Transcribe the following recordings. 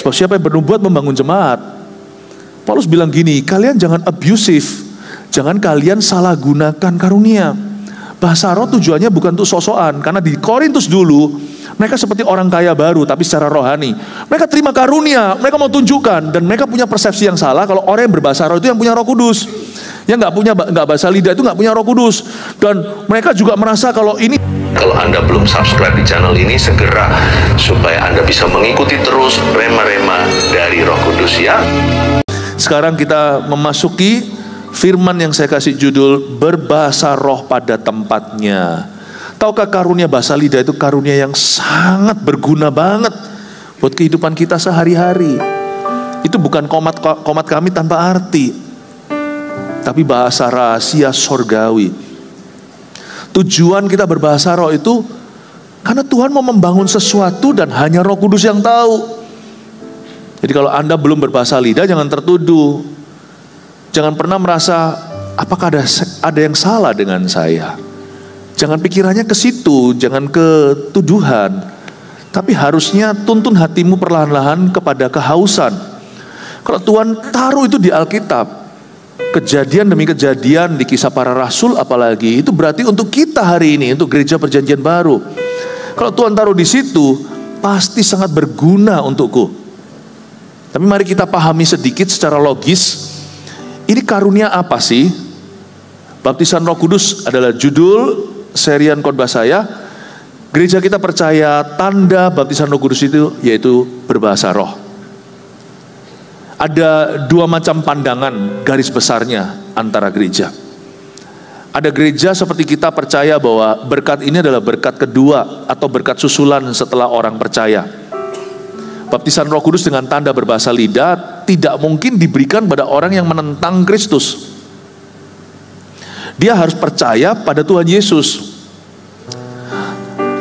Bahwa siapa yang bernubuat membangun jemaat. Paulus bilang gini, kalian jangan abusive, jangan kalian salah gunakan karunia. Bahasa roh tujuannya bukan untuk sosokan, karena di Korintus dulu mereka seperti orang kaya baru tapi secara rohani. Mereka terima karunia, mereka mau tunjukkan, dan mereka punya persepsi yang salah kalau orang yang berbahasa roh itu yang punya Roh Kudus. Yang nggak bahasa lidah itu nggak punya Roh Kudus. Dan mereka juga merasa kalau ini. Kalau Anda belum subscribe di channel ini, segera supaya Anda bisa mengikuti terus rema-rema dari Roh Kudus ya. Sekarang kita memasuki firman yang saya kasih judul berbahasa roh pada tempatnya. Tahukah karunia bahasa lidah itu karunia yang sangat berguna banget buat kehidupan kita sehari-hari. Itu bukan komat kami tanpa arti, tapi bahasa rahasia sorgawi. Tujuan kita berbahasa roh itu karena Tuhan mau membangun sesuatu dan hanya Roh Kudus yang tahu. Jadi kalau Anda belum berbahasa lidah, jangan tertuduh. Jangan pernah merasa apakah ada yang salah dengan saya. Jangan pikirannya ke situ, jangan ke tuduhan. Tapi harusnya tuntun hatimu perlahan-lahan kepada kehausan. Kalau Tuhan taruh itu di Alkitab, kejadian demi kejadian di Kisah Para Rasul apalagi, itu berarti untuk kita hari ini, untuk gereja perjanjian baru. Kalau Tuhan taruh di situ, pasti sangat berguna untukku. Tapi mari kita pahami sedikit secara logis, ini karunia apa sih? Baptisan Roh Kudus adalah judul serian khotbah saya. Gereja kita percaya tanda baptisan Roh Kudus itu yaitu berbahasa roh. Ada dua macam pandangan garis besarnya antara gereja. Ada gereja seperti kita percaya bahwa berkat ini adalah berkat kedua atau berkat susulan setelah orang percaya. Baptisan Roh Kudus dengan tanda berbahasa lidah tidak mungkin diberikan pada orang yang menentang Kristus. Dia harus percaya pada Tuhan Yesus.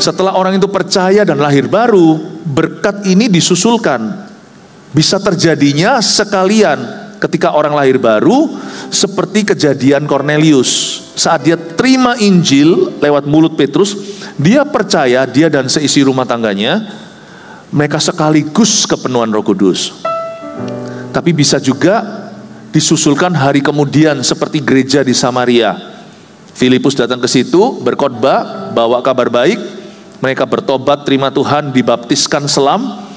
Setelah orang itu percaya dan lahir baru, berkat ini disusulkan. Bisa terjadinya sekalian ketika orang lahir baru, seperti kejadian Cornelius. Saat dia terima Injil lewat mulut Petrus, dia percaya, dia dan seisi rumah tangganya, mereka sekaligus kepenuhan Roh Kudus. Tapi bisa juga disusulkan hari kemudian seperti gereja di Samaria. Filipus datang ke situ, berkhotbah, bawa kabar baik, mereka bertobat, terima Tuhan, dibaptiskan selam.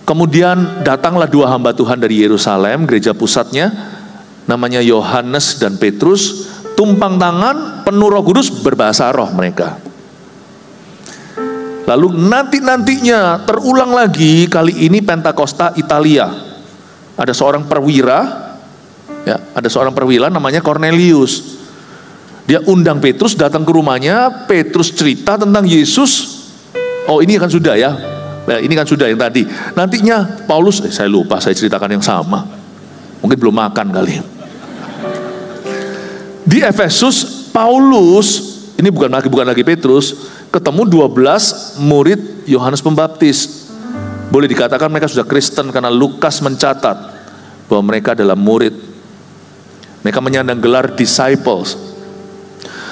Kemudian datanglah dua hamba Tuhan dari Yerusalem, gereja pusatnya, namanya Yohanes dan Petrus, tumpang tangan, penuh Roh Kudus, berbahasa roh mereka. Lalu nantinya terulang lagi, kali ini Pentakosta Italia. Ada seorang perwira, ya, ada seorang perwira namanya Cornelius. Dia undang Petrus datang ke rumahnya. Petrus cerita tentang Yesus. Oh, ini kan sudah ya. Ini kan sudah yang tadi. Nantinya Paulus, saya lupa, saya ceritakan yang sama. Mungkin belum makan kali. Di Efesus, Paulus, ini bukan lagi Petrus, ketemu 12 murid Yohanes Pembaptis. Boleh dikatakan mereka sudah Kristen karena Lukas mencatat bahwa mereka adalah murid. Mereka menyandang gelar disciples.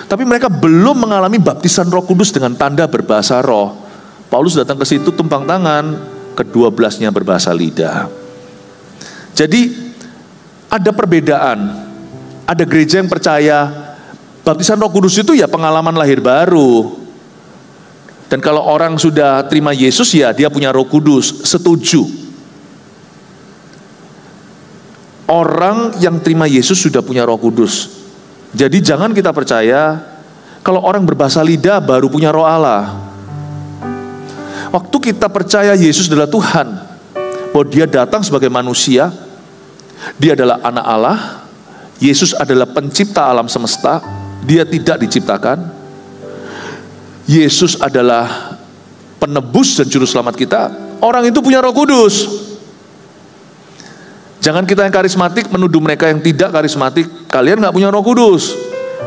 Tapi mereka belum mengalami baptisan Roh Kudus dengan tanda berbahasa roh. Paulus datang ke situ tumpang tangan, ke-12-nya berbahasa lidah. Jadi ada perbedaan. Ada gereja yang percaya baptisan Roh Kudus itu ya pengalaman lahir baru. Dan kalau orang sudah terima Yesus ya dia punya Roh Kudus, setuju. Orang yang terima Yesus sudah punya Roh Kudus. Jadi jangan kita percaya kalau orang berbahasa lidah baru punya Roh Allah. Waktu kita percaya Yesus adalah Tuhan, bahwa dia datang sebagai manusia, dia adalah anak Allah, Yesus adalah pencipta alam semesta, dia tidak diciptakan. Yesus adalah penebus dan juru selamat kita. Orang itu punya Roh Kudus. Jangan kita yang karismatik menuduh mereka yang tidak karismatik, kalian gak punya Roh Kudus,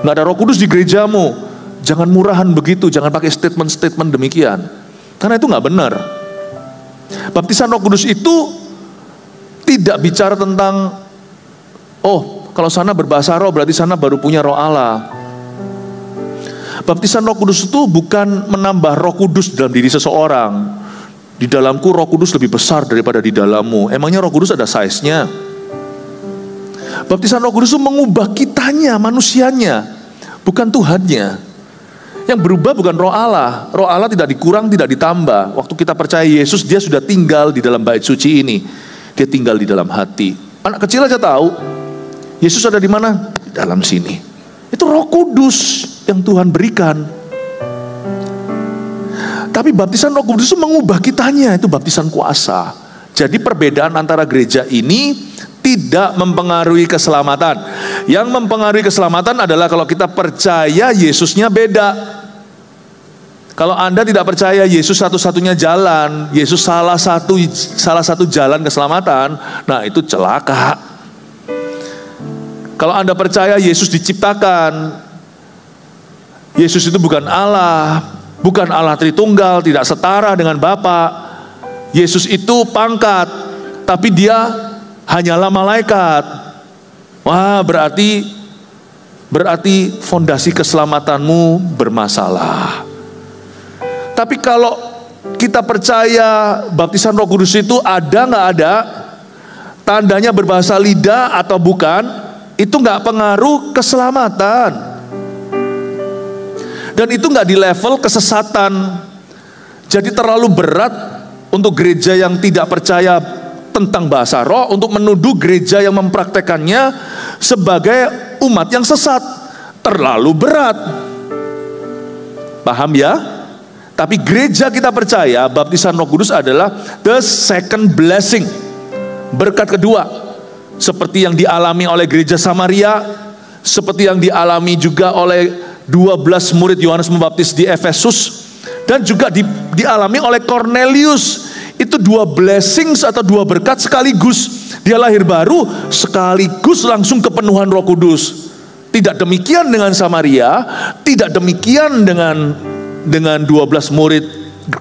gak ada Roh Kudus di gerejamu. Jangan murahan begitu, jangan pakai statement-statement demikian, karena itu gak benar. Baptisan Roh Kudus itu tidak bicara tentang, oh kalau sana berbahasa roh berarti sana baru punya Roh Allah. Baptisan Roh Kudus itu bukan menambah Roh Kudus dalam diri seseorang. Di dalamku Roh Kudus lebih besar daripada di dalammu. Emangnya Roh Kudus ada size-nya? Baptisan Roh Kudus itu mengubah kitanya, manusianya, bukan Tuhannya. Yang berubah bukan Roh Allah. Roh Allah tidak dikurang, tidak ditambah. Waktu kita percaya Yesus, dia sudah tinggal di dalam bait suci ini. Dia tinggal di dalam hati. Anak kecil aja tahu Yesus ada di mana? Di dalam sini. Itu Roh Kudus yang Tuhan berikan. Tapi baptisan Roh Kudus itu mengubah kitanya, itu baptisan kuasa. Jadi perbedaan antara gereja ini tidak mempengaruhi keselamatan. Yang mempengaruhi keselamatan adalah kalau kita percaya Yesusnya beda. Kalau Anda tidak percaya Yesus satu-satunya jalan, Yesus salah satu jalan keselamatan, nah itu celaka. Kalau Anda percaya Yesus diciptakan, Yesus itu bukan Allah, bukan Allah Tritunggal, tidak setara dengan Bapa. Yesus itu pangkat, tapi dia hanyalah malaikat. Wah, berarti fondasi keselamatanmu bermasalah. Tapi kalau kita percaya baptisan Roh Kudus itu ada nggak ada, tandanya berbahasa lidah atau bukan, itu nggak pengaruh keselamatan. Dan itu nggak di level kesesatan. Jadi terlalu berat untuk gereja yang tidak percaya tentang bahasa roh untuk menuduh gereja yang mempraktekannya sebagai umat yang sesat. Terlalu berat. Paham ya? Tapi gereja kita percaya baptisan Roh Kudus adalah the second blessing. Berkat kedua. Seperti yang dialami oleh gereja Samaria, seperti yang dialami juga oleh 12 murid Yohanes Pembaptis di Efesus, dan juga dialami oleh Cornelius. Itu dua blessings atau dua berkat sekaligus. Dia lahir baru sekaligus langsung kepenuhan Roh Kudus. Tidak demikian dengan Samaria, tidak demikian dengan 12 murid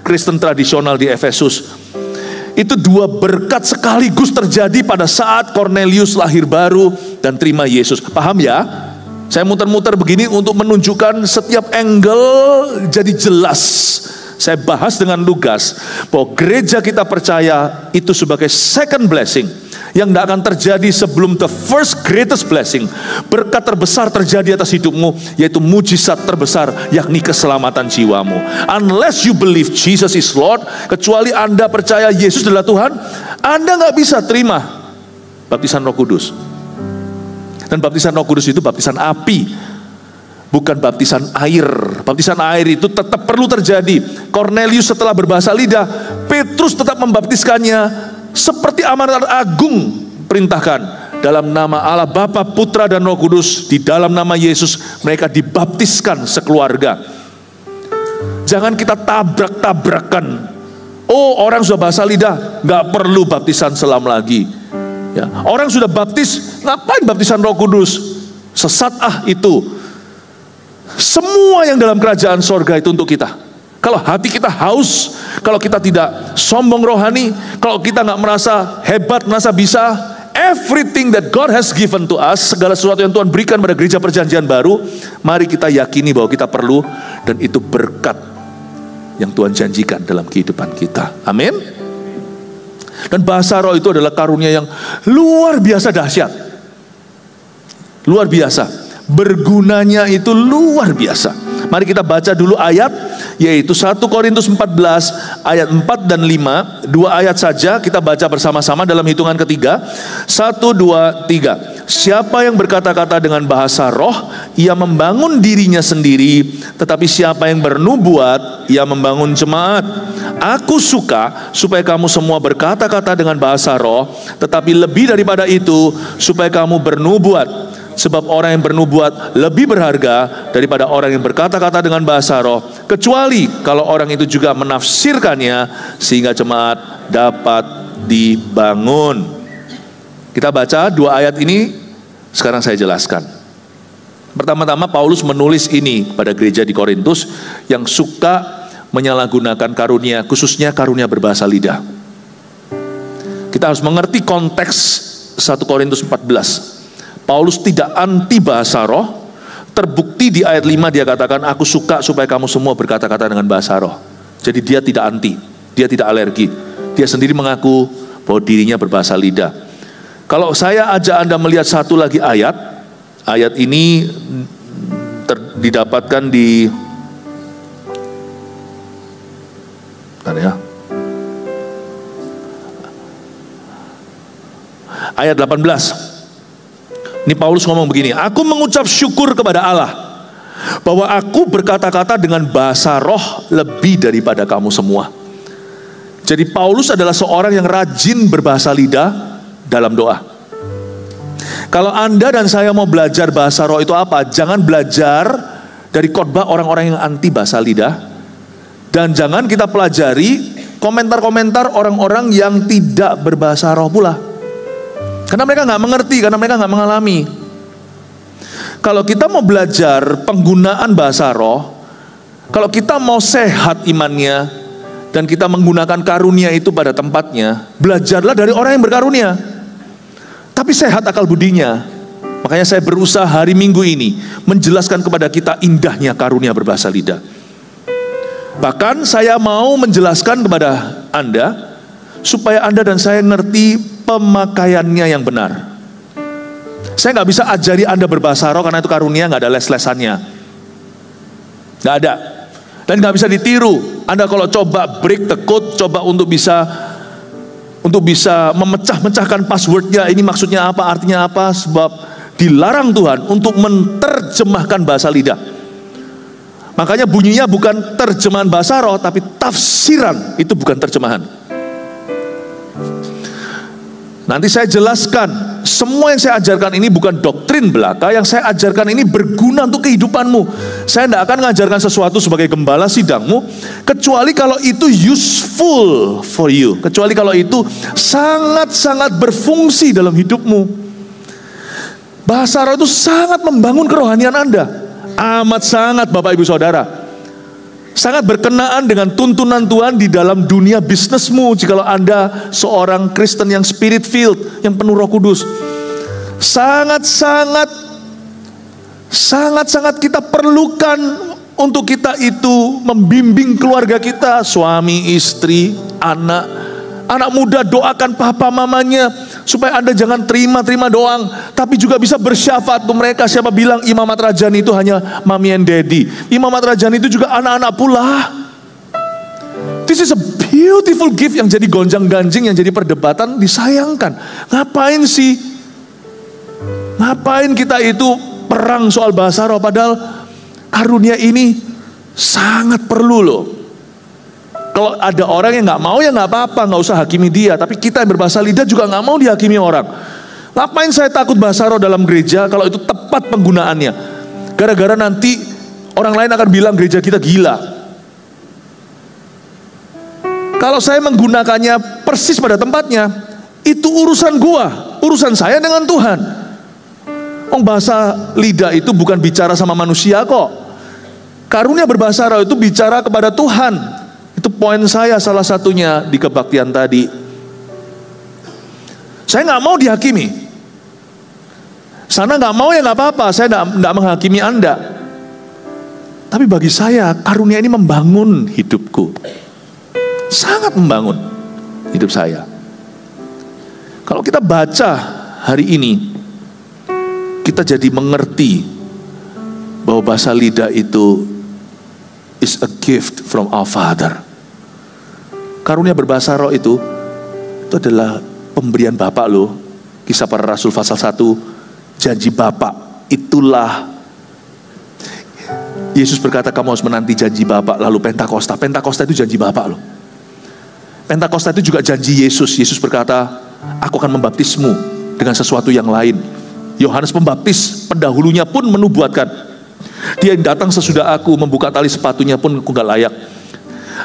Kristen tradisional di Efesus. Itu dua berkat sekaligus terjadi pada saat Cornelius lahir baru dan terima Yesus. Paham ya? Saya muter-muter begini untuk menunjukkan setiap angle jadi jelas. Saya bahas dengan lugas bahwa gereja kita percaya itu sebagai second blessing yang tidak akan terjadi sebelum the first greatest blessing. Berkat terbesar terjadi atas hidupmu, yaitu mujizat terbesar, yakni keselamatan jiwamu. Unless you believe Jesus is Lord, kecuali Anda percaya Yesus adalah Tuhan, Anda nggak bisa terima baptisan Roh Kudus. Dan baptisan Roh Kudus itu baptisan api, bukan baptisan air. Baptisan air itu tetap perlu terjadi. Cornelius setelah berbahasa lidah, Petrus tetap membaptiskannya seperti amanat agung perintahkan. Dalam nama Allah Bapa, Putra dan Roh Kudus, di dalam nama Yesus mereka dibaptiskan sekeluarga. Jangan kita tabrak-tabrakan. Oh, orang sudah bahasa lidah, nggak perlu baptisan selam lagi. Ya, orang sudah baptis, ngapain baptisan Roh Kudus? Sesat itu. Semua yang dalam kerajaan sorga itu untuk kita. Kalau hati kita haus, kalau kita tidak sombong rohani, kalau kita nggak merasa hebat, merasa bisa, everything that God has given to us, segala sesuatu yang Tuhan berikan pada gereja perjanjian baru, mari kita yakini bahwa kita perlu, dan itu berkat yang Tuhan janjikan dalam kehidupan kita. Amin. Dan bahasa roh itu adalah karunia yang luar biasa dahsyat. Luar biasa. Bergunanya itu luar biasa. Mari kita baca dulu ayat, yaitu 1 Korintus 14 ayat 4 dan 5. Dua ayat saja kita baca bersama-sama dalam hitungan ketiga. 1, 2, 3. Siapa yang berkata-kata dengan bahasa roh, ia membangun dirinya sendiri. Tetapi siapa yang bernubuat, ia membangun jemaat. Aku suka supaya kamu semua berkata-kata dengan bahasa roh, tetapi lebih daripada itu, supaya kamu bernubuat. Sebab orang yang bernubuat lebih berharga daripada orang yang berkata-kata dengan bahasa roh, kecuali kalau orang itu juga menafsirkannya, sehingga jemaat dapat dibangun. Kita baca dua ayat ini, sekarang saya jelaskan. Pertama-tama Paulus menulis ini pada gereja di Korintus yang suka menyalahgunakan karunia, khususnya karunia berbahasa lidah. Kita harus mengerti konteks 1 Korintus 14. Paulus tidak anti bahasa roh. Terbukti di ayat 5 dia katakan, aku suka supaya kamu semua berkata-kata dengan bahasa roh. Jadi dia tidak anti. Dia tidak alergi. Dia sendiri mengaku bahwa dirinya berbahasa lidah. Kalau saya ajak Anda melihat satu lagi ayat ini didapatkan di ayat 18. Ini Paulus ngomong begini, aku mengucap syukur kepada Allah bahwa aku berkata-kata dengan bahasa roh lebih daripada kamu semua. Jadi Paulus adalah seorang yang rajin berbahasa lidah dalam doa. Kalau Anda dan saya mau belajar bahasa roh itu apa? Jangan belajar dari khotbah orang-orang yang anti bahasa lidah. Dan jangan kita pelajari komentar-komentar orang-orang yang tidak berbahasa roh pula. Karena mereka nggak mengerti, karena mereka nggak mengalami. Kalau kita mau belajar penggunaan bahasa roh, kalau kita mau sehat imannya, dan kita menggunakan karunia itu pada tempatnya, belajarlah dari orang yang berkarunia. Tapi sehat akal budinya. Makanya saya berusaha hari Minggu ini menjelaskan kepada kita indahnya karunia berbahasa lidah. Bahkan saya mau menjelaskan kepada Anda supaya Anda dan saya ngerti pemakaiannya yang benar. Saya nggak bisa ajari Anda berbahasa roh karena itu karunia, nggak ada les-lesannya, nggak ada, dan nggak bisa ditiru. Anda kalau coba break the code, coba untuk bisa memecah-mecahkan passwordnya, ini maksudnya apa, artinya apa, sebab dilarang Tuhan untuk menerjemahkan bahasa lidah. Makanya bunyinya bukan terjemahan bahasa roh, tapi tafsiran, itu bukan terjemahan. Nanti saya jelaskan, semua yang saya ajarkan ini bukan doktrin belaka, yang saya ajarkan ini berguna untuk kehidupanmu. Saya tidak akan mengajarkan sesuatu sebagai gembala sidangmu, kecuali kalau itu useful for you, kecuali kalau itu sangat-sangat berfungsi dalam hidupmu. Bahasa roh itu sangat membangun kerohanian Anda, amat sangat Bapak Ibu Saudara. Sangat berkenaan dengan tuntunan Tuhan di dalam dunia bisnismu. Jikalau Anda seorang Kristen yang spirit filled, yang penuh Roh Kudus, sangat-sangat kita perlukan untuk kita itu membimbing keluarga kita, suami, istri, anak muda. Doakan papa mamanya supaya Anda jangan terima doang, tapi juga bisa bersyafaat untuk mereka. Siapa bilang imamat rajani itu hanya mami and daddy? Imamat rajani itu juga anak-anak pula. This is a beautiful gift yang jadi gonjang-ganjing, yang jadi perdebatan, disayangkan. Ngapain kita itu perang soal bahasa roh, padahal karunia ini sangat perlu loh. Kalau ada orang yang nggak mau, ya nggak apa-apa, nggak usah hakimi dia. Tapi kita yang berbahasa lidah juga nggak mau dihakimi orang. Ngapain saya takut bahasa roh dalam gereja kalau itu tepat penggunaannya? Gara-gara nanti orang lain akan bilang gereja kita gila. Kalau saya menggunakannya persis pada tempatnya, itu urusan gua, urusan saya dengan Tuhan. Bahasa lidah itu bukan bicara sama manusia kok. Karunia berbahasa roh itu bicara kepada Tuhan. Itu poin saya salah satunya di kebaktian tadi. Saya nggak mau dihakimi. Sana nggak mau ya nggak apa-apa, saya nggak menghakimi Anda. Tapi bagi saya karunia ini membangun hidupku, sangat membangun hidup saya. Kalau kita baca hari ini, kita jadi mengerti bahwa bahasa lidah itu is a gift from our Father. Karunia berbahasa roh itu adalah pemberian Bapa loh. Kisah Para Rasul pasal 1, janji Bapa. Itulah Yesus berkata kamu harus menanti janji Bapa. Lalu Pentakosta itu janji Bapa loh. Pentakosta itu juga janji Yesus. Yesus berkata, aku akan membaptismu dengan sesuatu yang lain. Yohanes Pembaptis pendahulunya pun menubuatkan, dia yang datang sesudah aku, membuka tali sepatunya pun aku gak layak.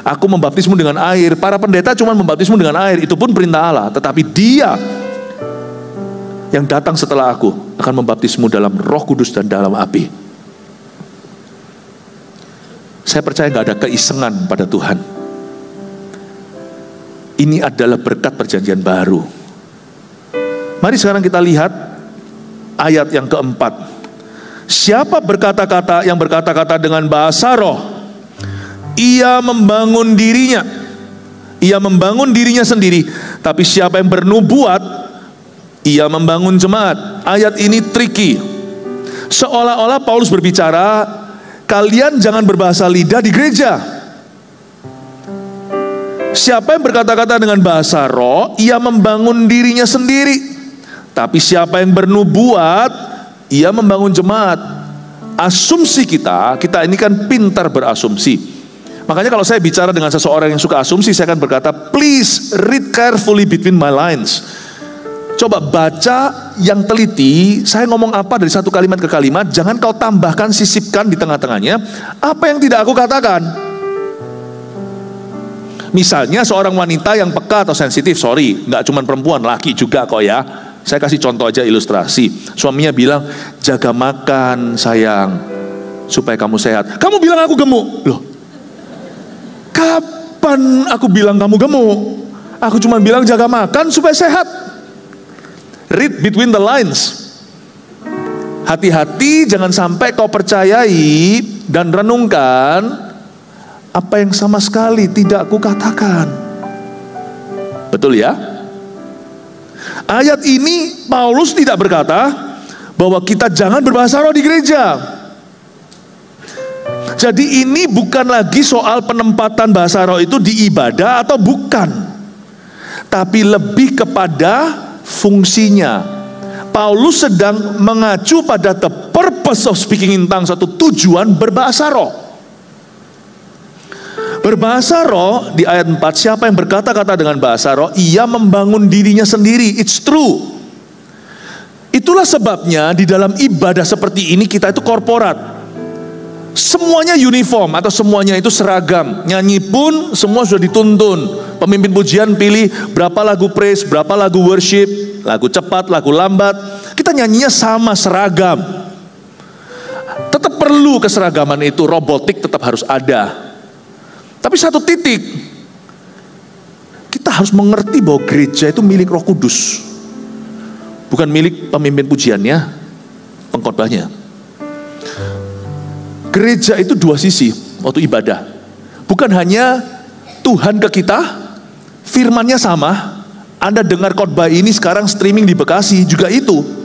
Aku membaptismu dengan air. Para pendeta cuma membaptismu dengan air, itu pun perintah Allah. Tetapi dia yang datang setelah aku akan membaptismu dalam Roh Kudus dan dalam api. Saya percaya gak ada keisengan pada Tuhan. Ini adalah berkat perjanjian baru. Mari sekarang kita lihat ayat yang keempat. Siapa yang berkata-kata dengan bahasa roh, ia membangun dirinya ia membangun dirinya sendiri. Tapi siapa yang bernubuat, ia membangun jemaat. Ayat ini tricky. Seolah-olah Paulus berbicara, kalian jangan berbahasa lidah di gereja. Siapa yang berkata-kata dengan bahasa roh, ia membangun dirinya sendiri. Tapi siapa yang bernubuat, ia membangun jemaat. Asumsi kita ini kan pintar berasumsi. Makanya kalau saya bicara dengan seseorang yang suka asumsi, saya akan berkata, please read carefully between my lines. Coba baca yang teliti, saya ngomong apa dari satu kalimat ke kalimat, jangan kau tambahkan, sisipkan di tengah-tengahnya apa yang tidak aku katakan. Misalnya seorang wanita yang peka atau sensitif, sorry, nggak cuma perempuan, laki juga kok ya. Saya kasih contoh aja ilustrasi. Suaminya bilang, jaga makan sayang, supaya kamu sehat. Kamu bilang aku gemuk. Loh, kapan aku bilang kamu gemuk? Aku cuma bilang jaga makan supaya sehat. Read between the lines. Hati-hati jangan sampai kau percayai dan renungkan apa yang sama sekali tidak aku katakan. Betul ya? Ayat ini Paulus tidak berkata bahwa kita jangan berbahasa roh di gereja. Jadi ini bukan lagi soal penempatan bahasa roh itu di ibadah atau bukan, tapi lebih kepada fungsinya. Paulus sedang mengacu pada the purpose of speaking in tongues, satu tujuan berbahasa roh. Berbahasa roh di ayat 4, siapa yang berkata-kata dengan bahasa roh, ia membangun dirinya sendiri. It's true. Itulah sebabnya di dalam ibadah seperti ini kita itu korporat. Semuanya uniform atau semuanya itu seragam. Nyanyi pun semua sudah dituntun. Pemimpin pujian pilih berapa lagu praise, berapa lagu worship, lagu cepat, lagu lambat. Kita nyanyinya sama, seragam. Tetap perlu keseragaman itu, robotik tetap harus ada. Tapi satu titik, kita harus mengerti bahwa gereja itu milik Roh Kudus, bukan milik pemimpin pujiannya, pengkhotbahnya. Gereja itu dua sisi waktu ibadah. Bukan hanya Tuhan ke kita, firman-Nya sama. Anda dengar khotbah ini sekarang streaming di Bekasi juga itu.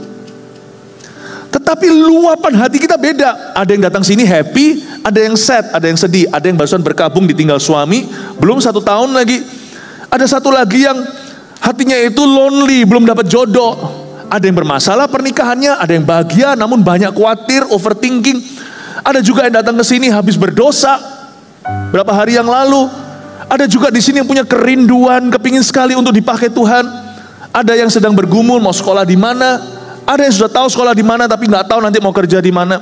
Tetapi luapan hati kita beda. Ada yang datang sini happy, ada yang sad, ada yang sedih, ada yang barusan berkabung ditinggal suami, belum 1 tahun lagi. Ada satu lagi yang hatinya itu lonely, belum dapat jodoh. Ada yang bermasalah pernikahannya, ada yang bahagia namun banyak khawatir, overthinking. Ada juga yang datang ke sini habis berdosa berapa hari yang lalu. Ada juga di sini yang punya kerinduan, kepingin sekali untuk dipakai Tuhan. Ada yang sedang bergumul mau sekolah di mana. Ada yang sudah tahu sekolah di mana tapi nggak tahu nanti mau kerja di mana.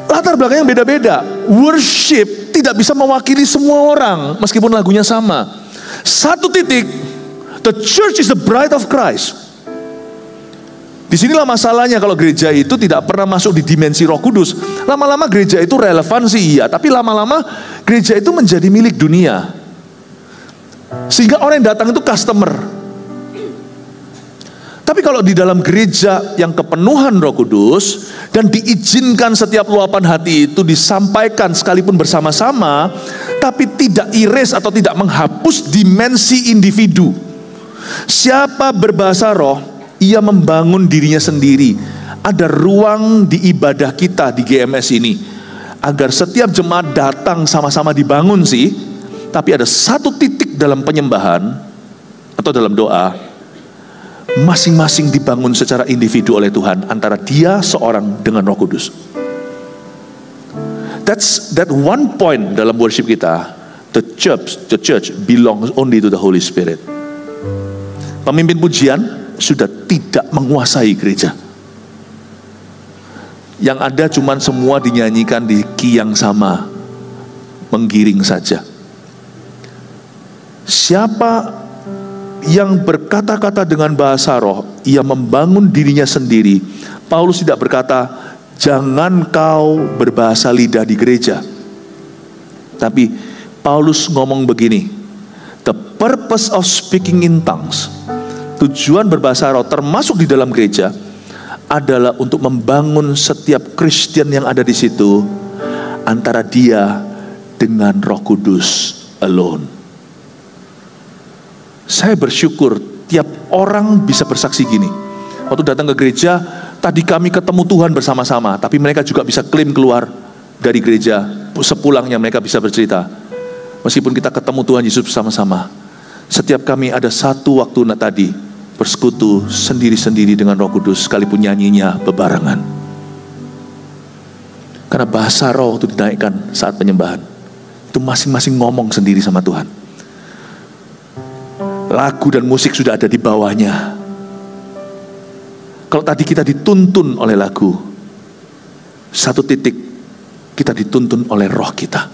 Latar belakangnya beda-beda. Worship tidak bisa mewakili semua orang meskipun lagunya sama. Satu titik, the church is the bride of Christ. Disinilah masalahnya kalau gereja itu tidak pernah masuk di dimensi Roh Kudus. Lama-lama gereja itu relevan sih iya, tapi lama-lama gereja itu menjadi milik dunia. Sehingga orang yang datang itu customer. Tapi kalau di dalam gereja yang kepenuhan Roh Kudus dan diizinkan setiap luapan hati itu disampaikan sekalipun bersama-sama, tapi tidak erase atau tidak menghapus dimensi individu. Siapa berbahasa roh, ia membangun dirinya sendiri. Ada ruang di ibadah kita di GMS ini agar setiap jemaat datang sama-sama dibangun sih, tapi ada satu titik dalam penyembahan atau dalam doa, masing-masing dibangun secara individu oleh Tuhan antara dia seorang dengan Roh Kudus. That's that one point dalam worship kita. The church belongs only to the Holy Spirit. Pemimpin pujian sudah tidak menguasai gereja. Yang ada cuman semua dinyanyikan di key yang sama, menggiring saja. Siapa yang berkata-kata dengan bahasa roh, ia membangun dirinya sendiri. Paulus tidak berkata, jangan kau berbahasa lidah di gereja. Tapi Paulus ngomong begini, the purpose of speaking in tongues, tujuan berbahasa roh termasuk di dalam gereja, adalah untuk membangun setiap Kristen yang ada di situ antara dia dengan Roh Kudus alone. Saya bersyukur tiap orang bisa bersaksi gini. Waktu datang ke gereja, tadi kami ketemu Tuhan bersama-sama, tapi mereka juga bisa klaim keluar dari gereja. Sepulangnya mereka bisa bercerita, meskipun kita ketemu Tuhan Yesus bersama-sama, setiap kami ada satu waktu tadi bersekutu sendiri-sendiri dengan Roh Kudus, sekalipun nyanyinya bebarengan. Karena bahasa roh itu dinaikkan saat penyembahan, itu masing-masing ngomong sendiri sama Tuhan. Lagu dan musik sudah ada di bawahnya. Kalau tadi kita dituntun oleh lagu, satu titik kita dituntun oleh roh kita.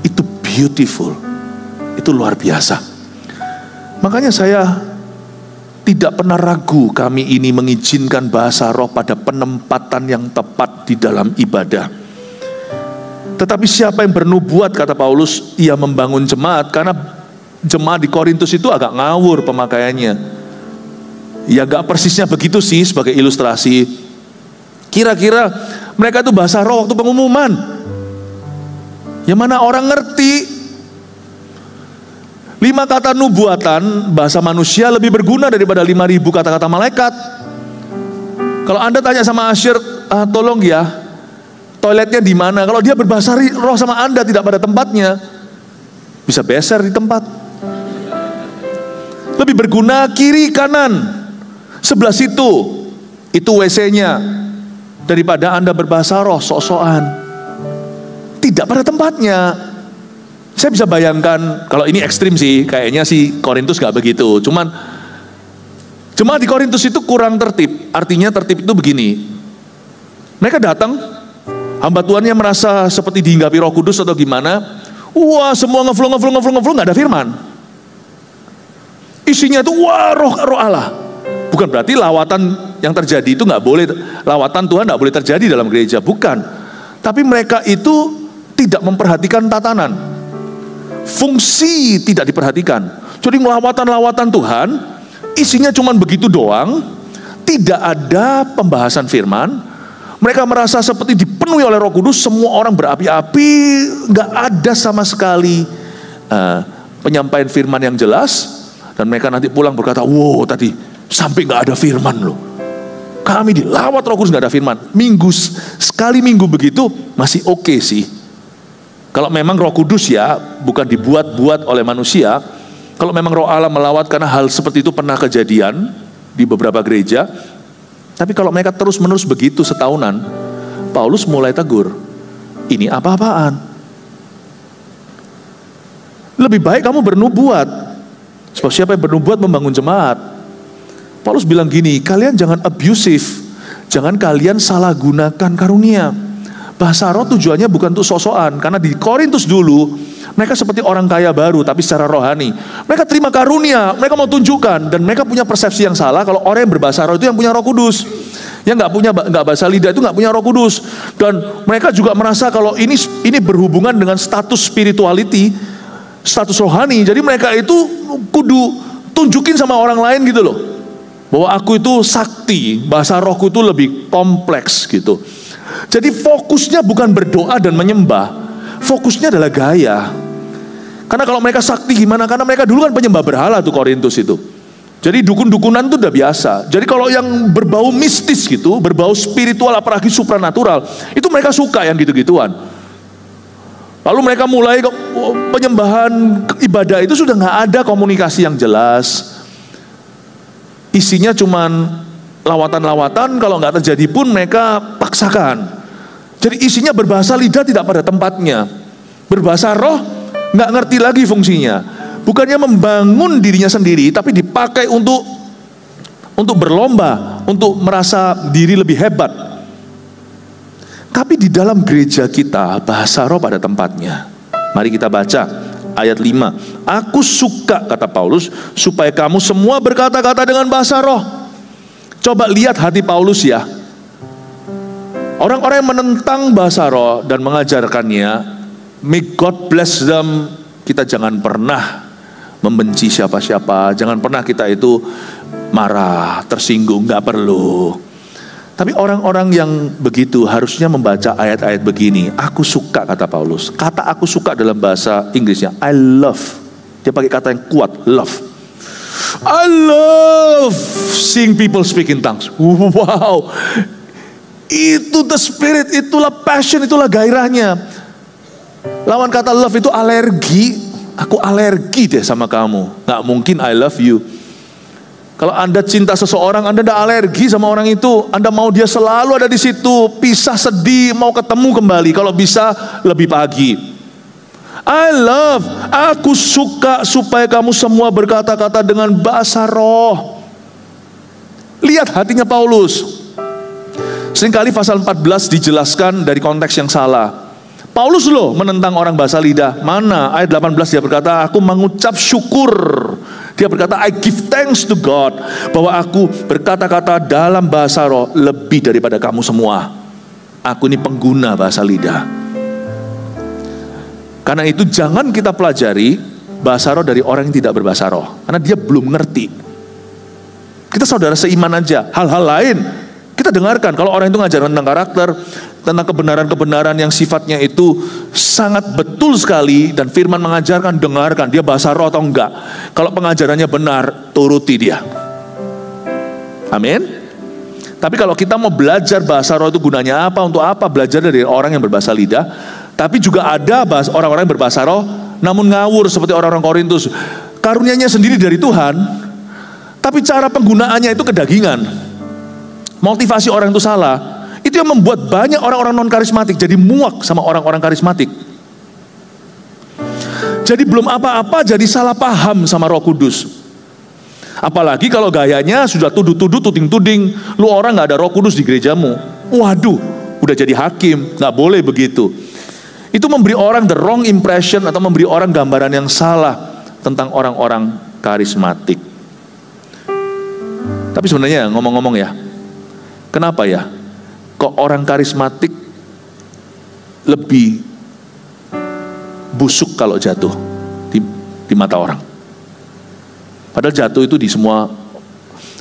Itu beautiful, itu luar biasa. Makanya saya tidak pernah ragu kami ini mengizinkan bahasa roh pada penempatan yang tepat di dalam ibadah. Tetapi siapa yang bernubuat, kata Paulus, ia membangun jemaat. Karena jemaat di Korintus itu agak ngawur pemakaiannya. Ya gak persisnya begitu sih, sebagai ilustrasi. Kira-kira mereka itu bahasa roh waktu pengumuman. Yang mana orang ngerti. 5 kata nubuatan bahasa manusia lebih berguna daripada 5.000 kata-kata malaikat. Kalau Anda tanya sama Asyir, tolong ya, toiletnya di mana? Kalau dia berbahasa roh sama Anda tidak pada tempatnya, bisa beser di tempat. Lebih berguna kiri kanan, sebelah situ, itu WC-nya, daripada Anda berbahasa roh sok-sokan. Tidak pada tempatnya. Saya bisa bayangkan, kalau ini ekstrim sih, kayaknya sih Korintus gak begitu. Cuman jemaat di Korintus itu kurang tertib. Artinya tertib itu begini, mereka datang, hamba Tuhannya merasa seperti dihinggapi Roh Kudus atau gimana. Wah, semua ngeflow, gak ada firman. Isinya itu wah, roh Allah. Bukan berarti lawatan yang terjadi itu gak boleh, lawatan Tuhan gak boleh terjadi dalam gereja, bukan. Tapi mereka itu tidak memperhatikan tatanan, fungsi tidak diperhatikan. Jadi lawatan-lawatan Tuhan isinya cuma begitu doang, tidak ada pembahasan firman. Mereka merasa seperti dipenuhi oleh Roh Kudus, semua orang berapi-api, gak ada sama sekali penyampaian firman yang jelas. Dan mereka nanti pulang berkata, wow tadi sampai gak ada firman loh, kami dilawat Roh Kudus gak ada firman. Sekali minggu begitu masih oke sih. Kalau memang Roh Kudus ya, bukan dibuat-buat oleh manusia. Kalau memang Roh Allah melawat, karena hal seperti itu pernah kejadian di beberapa gereja. Tapi kalau mereka terus-menerus begitu setahunan, Paulus mulai tegur, ini apa-apaan. Lebih baik kamu bernubuat. Sebab siapa yang bernubuat membangun jemaat. Paulus bilang gini, kalian jangan abusive, jangan kalian salah gunakan karunia. Bahasa roh tujuannya bukan untuk sok-sokan. Karena di Korintus dulu, mereka seperti orang kaya baru, tapi secara rohani. Mereka terima karunia, mereka mau tunjukkan. Dan mereka punya persepsi yang salah, kalau orang yang berbahasa roh itu yang punya Roh Kudus. Yang nggak bahasa lidah itu nggak punya Roh Kudus. Dan mereka juga merasa kalau ini berhubungan dengan status spirituality, status rohani. Jadi mereka itu kudu tunjukin sama orang lain gitu loh, bahwa aku itu sakti, bahasa rohku itu lebih kompleks gitu. Jadi fokusnya bukan berdoa dan menyembah, fokusnya adalah gaya. Karena kalau mereka sakti gimana? Karena mereka dulu kan penyembah berhala tuh Korintus itu. Jadi dukun-dukunan itu udah biasa. Jadi kalau yang berbau mistis gitu, berbau spiritual apalagi supranatural, itu mereka suka yang gitu-gituan. Lalu mereka mulai penyembahan ibadah itu sudah nggak ada komunikasi yang jelas. Isinya cuman lawatan-lawatan, kalau nggak terjadi pun mereka paksakan. Jadi isinya berbahasa lidah tidak pada tempatnya. Berbahasa roh nggak ngerti lagi fungsinya. Bukannya membangun dirinya sendiri, tapi dipakai untuk berlomba, untuk merasa diri lebih hebat. Tapi di dalam gereja kita bahasa roh pada tempatnya. Mari kita baca ayat 5. Aku suka, kata Paulus, supaya kamu semua berkata-kata dengan bahasa roh. Coba lihat hati Paulus ya. Orang-orang yang menentang bahasa roh dan mengajarkannya, may God bless them. Kita jangan pernah membenci siapa-siapa, jangan pernah kita itu marah, tersinggung, gak perlu. Tapi orang-orang yang begitu harusnya membaca ayat-ayat begini. Aku suka, kata Paulus. Kata aku suka dalam bahasa Inggrisnya I love. Dia pakai kata yang kuat, love. I love seeing people speak in tongues. Wow. Itu the spirit, itulah passion, itulah gairahnya. Lawan kata love itu alergi. Aku alergi deh sama kamu. Gak mungkin I love you. Kalau Anda cinta seseorang, Anda tidak alergi sama orang itu. Anda mau dia selalu ada di situ. Pisah sedih, mau ketemu kembali. Kalau bisa lebih pagi. I love, aku suka supaya kamu semua berkata-kata dengan bahasa roh. Lihat hatinya Paulus. Seringkali pasal 14 dijelaskan dari konteks yang salah. Paulus loh menentang orang bahasa lidah. Mana? Ayat 18 dia berkata, aku mengucap syukur. Dia berkata, I give thanks to God, bahwa aku berkata-kata dalam bahasa roh lebih daripada kamu semua. Aku ini pengguna bahasa lidah. Karena itu jangan kita pelajari bahasa roh dari orang yang tidak berbahasa roh. Karena dia belum ngerti. Kita saudara seiman aja. Hal-hal lain kita dengarkan. Kalau orang itu ngajar tentang karakter, tentang kebenaran-kebenaran yang sifatnya itu sangat betul sekali, dan firman mengajarkan, dengarkan. Dia bahasa roh atau enggak. Kalau pengajarannya benar, turuti dia. Amin. Tapi kalau kita mau belajar bahasa roh itu gunanya apa, untuk apa, belajar dari orang yang berbahasa lidah. Tapi juga ada orang-orang yang berbahasa roh namun ngawur seperti orang-orang Korintus. Karunia-nya sendiri dari Tuhan, tapi cara penggunaannya itu kedagingan. Motivasi orang itu salah. Itu yang membuat banyak orang-orang non-karismatik jadi muak sama orang-orang karismatik. Jadi belum apa-apa jadi salah paham sama Roh Kudus. Apalagi kalau gayanya sudah tuduh-tuduh, tuding-tuding, lu orang gak ada Roh Kudus di gerejamu. Waduh, udah jadi hakim, gak boleh begitu. Itu memberi orang the wrong impression, atau memberi orang gambaran yang salah tentang orang-orang karismatik. Tapi sebenarnya ngomong-ngomong ya, kenapa ya kok orang karismatik lebih busuk kalau jatuh di mata orang? Padahal jatuh itu di semua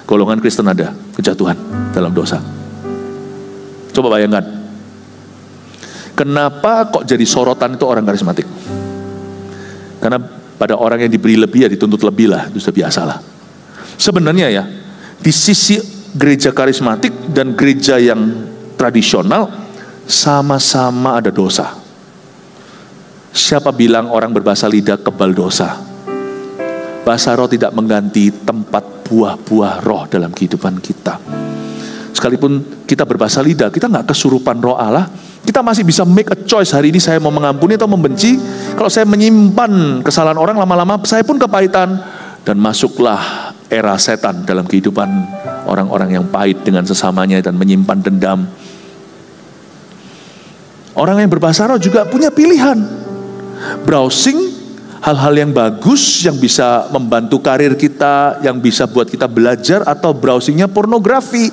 golongan Kristen ada kejatuhan dalam dosa. Coba bayangkan, kenapa kok jadi sorotan itu orang karismatik? Karena pada orang yang diberi lebih ya dituntut lebih lah, itu sudah biasa lah. Sebenarnya ya, di sisi gereja karismatik dan gereja yang tradisional sama-sama ada dosa. Siapa bilang orang berbahasa lidah kebal dosa? Bahasa roh tidak mengganti tempat buah-buah roh dalam kehidupan kita. Sekalipun kita berbahasa lidah, kita nggak kesurupan roh Allah. Kita masih bisa make a choice, hari ini saya mau mengampuni atau membenci. Kalau saya menyimpan kesalahan orang, lama-lama saya pun kepahitan. Dan masuklah era setan dalam kehidupan orang-orang yang pahit dengan sesamanya dan menyimpan dendam. Orang yang berbahasa roh juga punya pilihan. Browsing hal-hal yang bagus, yang bisa membantu karir kita, yang bisa buat kita belajar, atau browsingnya pornografi.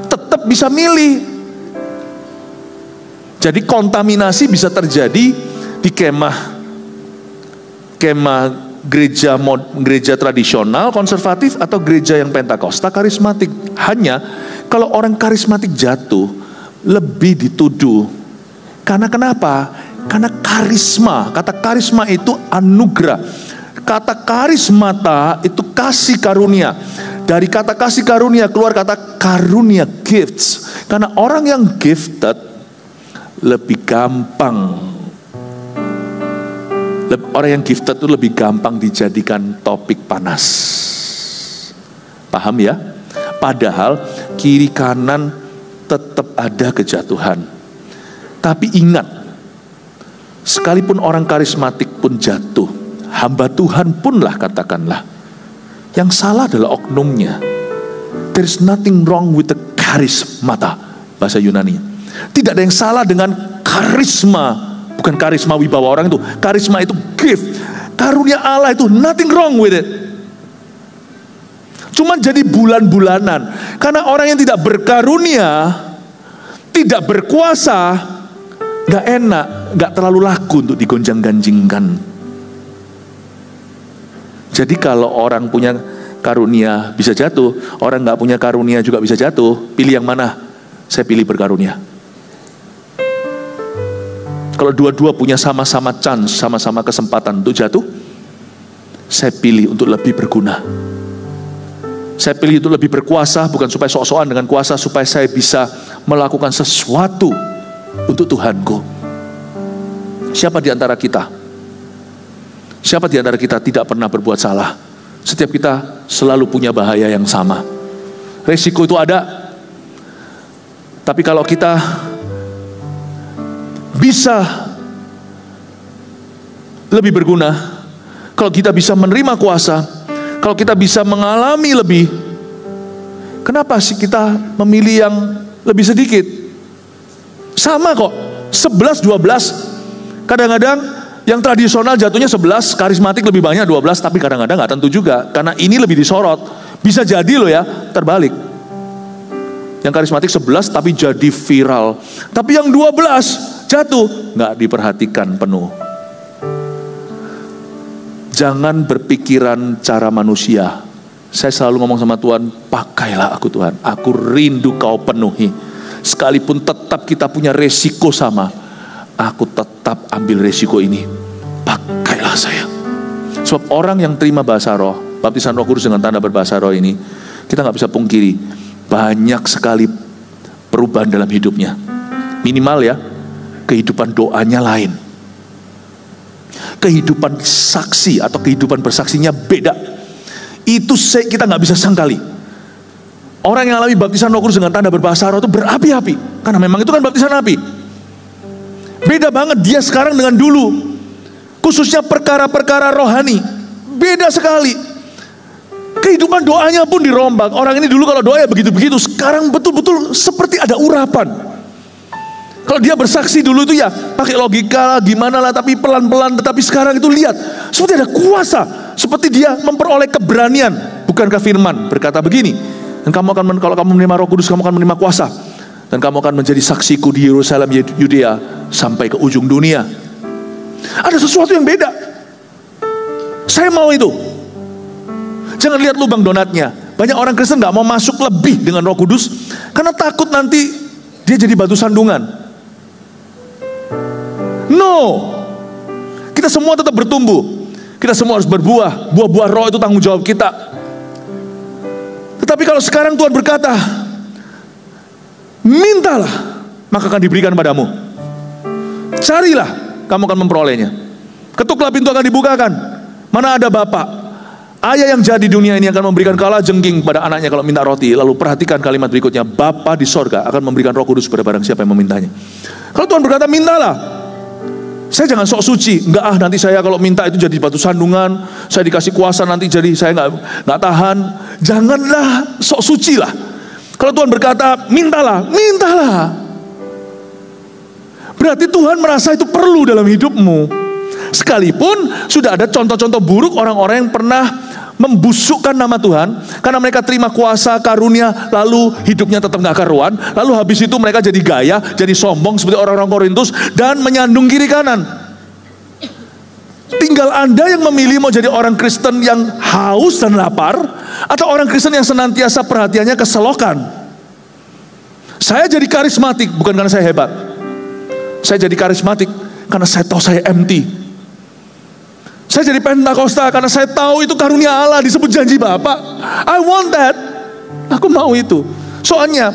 Tetap bisa milih. Jadi kontaminasi bisa terjadi di kemah gereja tradisional, konservatif, atau gereja yang Pentakosta, karismatik. Hanya kalau orang karismatik jatuh, lebih dituduh. Karena kenapa? Karena karisma. Kata karisma itu anugerah. Kata karismata itu kasih karunia. Dari kata kasih karunia keluar kata karunia, gifts. Karena orang yang gifted lebih gampang, orang yang gifted itu lebih gampang dijadikan topik panas. Paham ya? Padahal kiri kanan tetap ada kejatuhan. Tapi ingat, sekalipun orang karismatik pun jatuh, hamba Tuhan pun lah katakanlah, yang salah adalah oknumnya. There is nothing wrong with the charismata, bahasa Yunani. Tidak ada yang salah dengan karisma. Bukan karisma wibawa orang itu. Karisma itu gift. Karunia Allah itu nothing wrong with it. Cuma jadi bulan-bulanan. Karena orang yang tidak berkarunia, tidak berkuasa, gak enak, gak terlalu laku untuk digonjang-ganjingkan. Jadi kalau orang punya karunia bisa jatuh, orang gak punya karunia juga bisa jatuh. Pilih yang mana? Saya pilih berkarunia. Kalau dua-dua punya sama-sama chance, sama-sama kesempatan untuk jatuh, Saya pilih untuk lebih berguna. Saya pilih untuk lebih berkuasa, bukan supaya sok-sokan dengan kuasa, supaya saya bisa melakukan sesuatu untuk Tuhanku. Siapa di antara kita? Siapa di antara kita tidak pernah berbuat salah? Setiap kita selalu punya bahaya yang sama. Resiko itu ada. Tapi kalau kita bisa lebih berguna, kalau kita bisa menerima kuasa, kalau kita bisa mengalami lebih, kenapa sih kita memilih yang lebih sedikit? Sama kok, 11, 12. Kadang-kadang yang tradisional jatuhnya 11, karismatik lebih banyak 12, tapi kadang-kadang nggak tentu juga, karena ini lebih disorot. Bisa jadi loh ya, terbalik. Yang karismatik 11 tapi jadi viral. Tapi yang 12 jatuh, nggak diperhatikan penuh. Jangan berpikiran cara manusia. Saya selalu ngomong sama Tuhan, pakailah aku Tuhan. Aku rindu kau penuhi. Sekalipun tetap kita punya resiko sama, aku tetap ambil resiko ini. Pakailah saya. Sebab orang yang terima bahasa roh, baptisan Roh Kudus dengan tanda berbahasa roh ini, kita nggak bisa pungkiri, banyak sekali perubahan dalam hidupnya. Minimal ya, kehidupan doanya lain. Kehidupan saksi atau kehidupan bersaksinya beda. Itu kita nggak bisa sangkali. Orang yang alami baptisan Roh Kudus dengan tanda berbahasa roh itu berapi-api, karena memang itu kan baptisan api. Beda banget dia sekarang dengan dulu, khususnya perkara-perkara rohani. Beda sekali. Kehidupan doanya pun dirombak. Orang ini dulu kalau doa ya begitu-begitu, sekarang betul-betul seperti ada urapan. Kalau dia bersaksi dulu itu ya pakai logika lah, gimana lah, tapi pelan-pelan. Tetapi sekarang itu lihat, seperti ada kuasa, seperti dia memperoleh keberanian. Bukankah firman berkata begini, dan kamu akan, kalau kamu menerima Roh Kudus, kamu akan menerima kuasa, dan kamu akan menjadi saksiku di Yerusalem, Yudea, sampai ke ujung dunia. Ada sesuatu yang beda. Saya mau itu. Jangan lihat lubang donatnya. Banyak orang Kristen gak mau masuk lebih dengan Roh Kudus, karena takut nanti dia jadi batu sandungan. No, kita semua tetap bertumbuh. Kita semua harus berbuah. Buah-buah roh itu tanggung jawab kita. Tetapi kalau sekarang Tuhan berkata, mintalah, maka akan diberikan padamu. Carilah, kamu akan memperolehnya. Ketuklah, pintu akan dibukakan. Mana ada bapak, ayah yang jahat di dunia ini akan memberikan kalajengking pada anaknya kalau minta roti. Lalu perhatikan kalimat berikutnya, Bapa di sorga akan memberikan Roh Kudus pada barang siapa yang memintanya. Kalau Tuhan berkata mintalah, saya jangan sok suci, enggak nanti saya kalau minta itu jadi batu sandungan, saya dikasih kuasa nanti jadi saya enggak tahan. Janganlah sok suci lah. Kalau Tuhan berkata mintalah, mintalah. Berarti Tuhan merasa itu perlu dalam hidupmu. Sekalipun sudah ada contoh-contoh buruk orang-orang yang pernah membusukkan nama Tuhan, karena mereka terima kuasa karunia, lalu hidupnya tetap gak karuan, lalu habis itu mereka jadi gaya, jadi sombong seperti orang-orang Korintus, dan menyandung kiri kanan. Tinggal Anda yang memilih mau jadi orang Kristen yang haus dan lapar, atau orang Kristen yang senantiasa perhatiannya keselokan. Saya jadi karismatik bukan karena saya hebat. Saya jadi karismatik karena saya tahu saya empty. Saya jadi Pentakosta karena saya tahu itu karunia Allah, disebut janji Bapa. I want that. Aku mau itu. Soalnya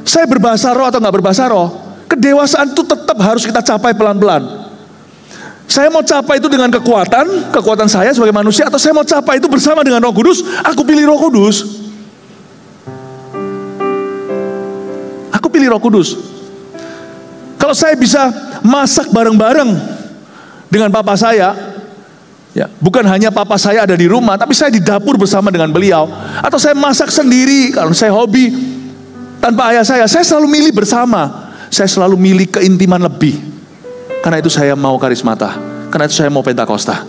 saya berbahasa roh atau gak berbahasa roh, kedewasaan itu tetap harus kita capai pelan-pelan. Saya mau capai itu dengan kekuatan saya sebagai manusia, atau saya mau capai itu bersama dengan Roh Kudus. Aku pilih Roh Kudus. Aku pilih Roh Kudus. Kalau saya bisa masak bareng-bareng dengan papa saya, ya, bukan hanya papa saya ada di rumah, tapi saya di dapur bersama dengan beliau. Atau saya masak sendiri, kalau saya hobi tanpa ayah saya selalu milih bersama. Saya selalu milih keintiman lebih. Karena itu saya mau karismata. Karena itu saya mau Pentakosta.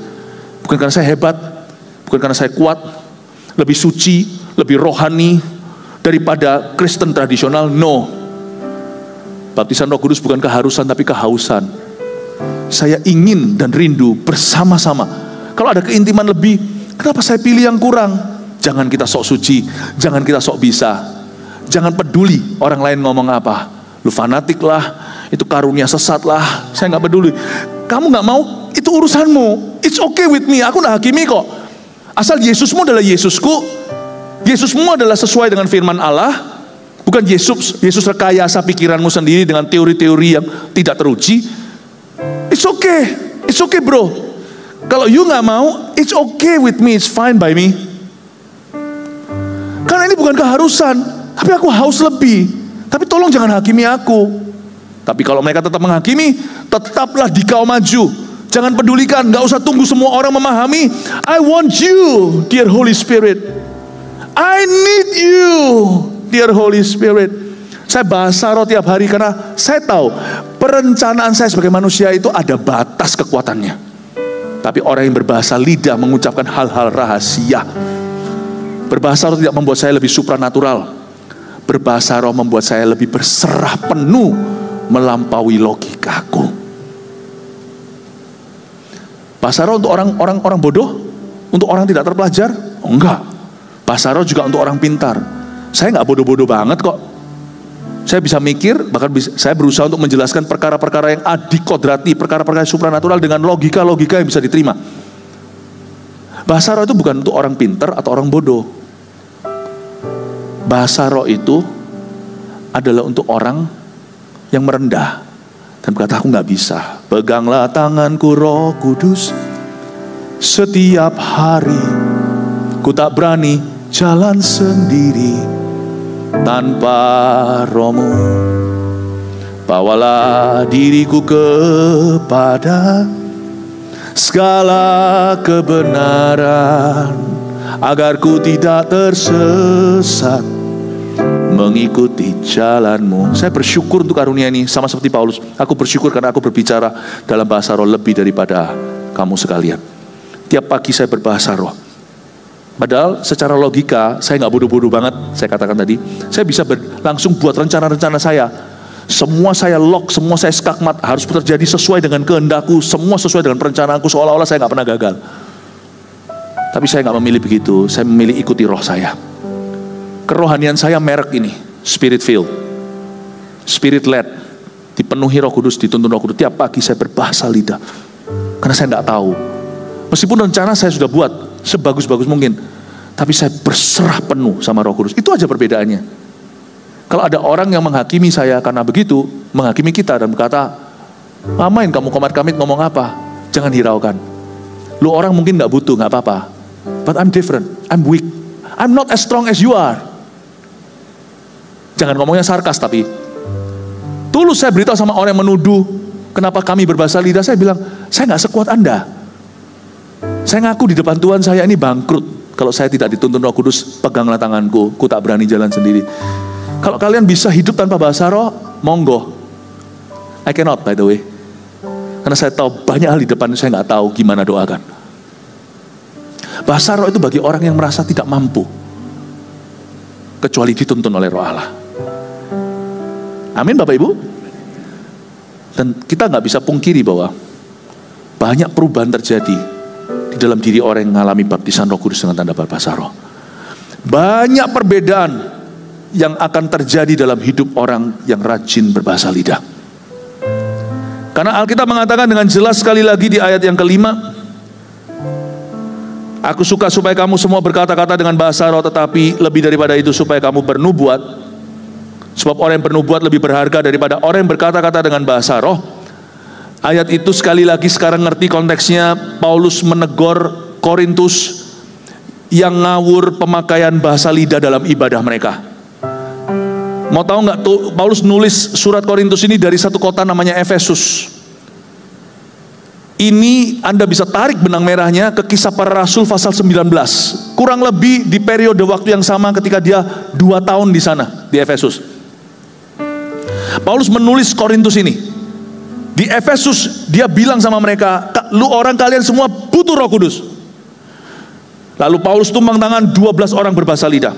Bukan karena saya hebat, bukan karena saya kuat, lebih suci, lebih rohani daripada Kristen tradisional. No. Baptisan Roh Kudus bukan keharusan tapi kehausan. Saya ingin dan rindu bersama-sama. Kalau ada keintiman lebih, kenapa saya pilih yang kurang? Jangan kita sok suci, jangan kita sok bisa. Jangan peduli orang lain ngomong apa. Lu fanatik lah, itu karunia sesat lah, saya gak peduli. Kamu gak mau, itu urusanmu. It's okay with me, aku gak hakimi kok. Asal Yesusmu adalah Yesusku, Yesusmu adalah sesuai dengan firman Allah, bukan Yesus rekayasa pikiranmu sendiri dengan teori-teori yang tidak teruji. It's okay bro. Kalau you gak mau, it's okay with me, it's fine by me. Karena ini bukan keharusan, tapi aku haus lebih. Tapi tolong jangan hakimi aku. Tapi kalau mereka tetap menghakimi, tetaplah di kau maju. Jangan pedulikan, gak usah tunggu semua orang memahami. I want you, dear Holy Spirit. I need you, dear Holy Spirit. Saya bahasa roh tiap hari karena saya tahu perencanaan saya sebagai manusia itu ada batas kekuatannya. Tapi orang yang berbahasa lidah mengucapkan hal-hal rahasia. Berbahasa roh tidak membuat saya lebih supranatural. Berbahasa roh membuat saya lebih berserah penuh melampaui logikaku. Bahasa roh untuk orang bodoh, untuk orang tidak terpelajar? Oh, enggak. Bahasa roh juga untuk orang pintar. Saya nggak bodoh-bodoh banget kok. Saya bisa mikir, bahkan saya berusaha untuk menjelaskan perkara-perkara yang adikodrati, perkara-perkara supranatural dengan logika-logika yang bisa diterima. Bahasa roh itu bukan untuk orang pintar atau orang bodoh. Bahasa roh itu adalah untuk orang yang merendah dan berkata, aku gak bisa. Peganglah tanganku Roh Kudus, setiap hari ku tak berani jalan sendiri tanpa Roh-Mu. Bawalah diriku kepada segala kebenaran, agar ku tidak tersesat mengikuti jalan-Mu. Saya bersyukur untuk karunia ini, sama seperti Paulus. Aku bersyukur karena aku berbicara dalam bahasa roh lebih daripada kamu sekalian. Tiap pagi saya berbahasa roh. Padahal secara logika saya nggak bodoh-bodoh banget. Saya katakan tadi, saya bisa langsung buat rencana-rencana saya. Semua saya lock, semua saya skakmat, harus terjadi sesuai dengan kehendakku, semua sesuai dengan perencanaanku, seolah-olah saya nggak pernah gagal. Tapi saya nggak memilih begitu. Saya memilih ikuti roh saya. Kerohanian saya merek ini, spirit filled, spirit led, dipenuhi Roh Kudus, dituntun Roh Kudus. Tiap pagi saya berbahasa lidah, karena saya tidak tahu. Meskipun rencana saya sudah buat sebagus-bagus mungkin, tapi saya berserah penuh sama Roh Kudus. Itu aja perbedaannya. Kalau ada orang yang menghakimi saya karena begitu, menghakimi kita dan berkata, "Amain kamu komat-kamit ngomong apa?" Jangan hiraukan. Lu orang mungkin nggak butuh, nggak apa-apa. But I'm different, I'm weak, I'm not as strong as you are. Jangan ngomongnya sarkas, tapi tulus saya beritahu sama orang yang menuduh kenapa kami berbahasa lidah. Saya bilang, saya nggak sekuat Anda. Saya ngaku di depan Tuhan saya ini bangkrut. Kalau saya tidak dituntun Roh Kudus, peganglah tanganku, ku tak berani jalan sendiri. Kalau kalian bisa hidup tanpa bahasa roh, monggo. I cannot, by the way. Karena saya tahu banyak hal di depan saya nggak tahu gimana doakan. Bahasa roh itu bagi orang yang merasa tidak mampu, kecuali dituntun oleh Roh Allah. Amin Bapak Ibu. Dan kita nggak bisa pungkiri bahwa banyak perubahan terjadi di dalam diri orang yang mengalami baptisan Roh Kudus dengan tanda berbahasa roh. Banyak perbedaan yang akan terjadi dalam hidup orang yang rajin berbahasa lidah. Karena Alkitab mengatakan dengan jelas sekali lagi di ayat yang kelima, aku suka supaya kamu semua berkata-kata dengan bahasa roh, tetapi lebih daripada itu supaya kamu bernubuat. Sebab orang yang bernubuat lebih berharga daripada orang yang berkata-kata dengan bahasa roh. Ayat itu sekali lagi sekarang ngerti konteksnya. Paulus menegur Korintus yang ngawur pemakaian bahasa lidah dalam ibadah mereka. Mau tahu nggak tuh, Paulus nulis surat Korintus ini dari satu kota namanya Efesus. Ini Anda bisa tarik benang merahnya ke Kisah Para Rasul pasal 19. Kurang lebih di periode waktu yang sama ketika dia 2 tahun di sana, di Efesus. Paulus menulis Korintus ini. Di Efesus dia bilang sama mereka, lu orang kalian semua butuh Roh Kudus. Lalu Paulus tumpang tangan 12 orang berbahasa lidah.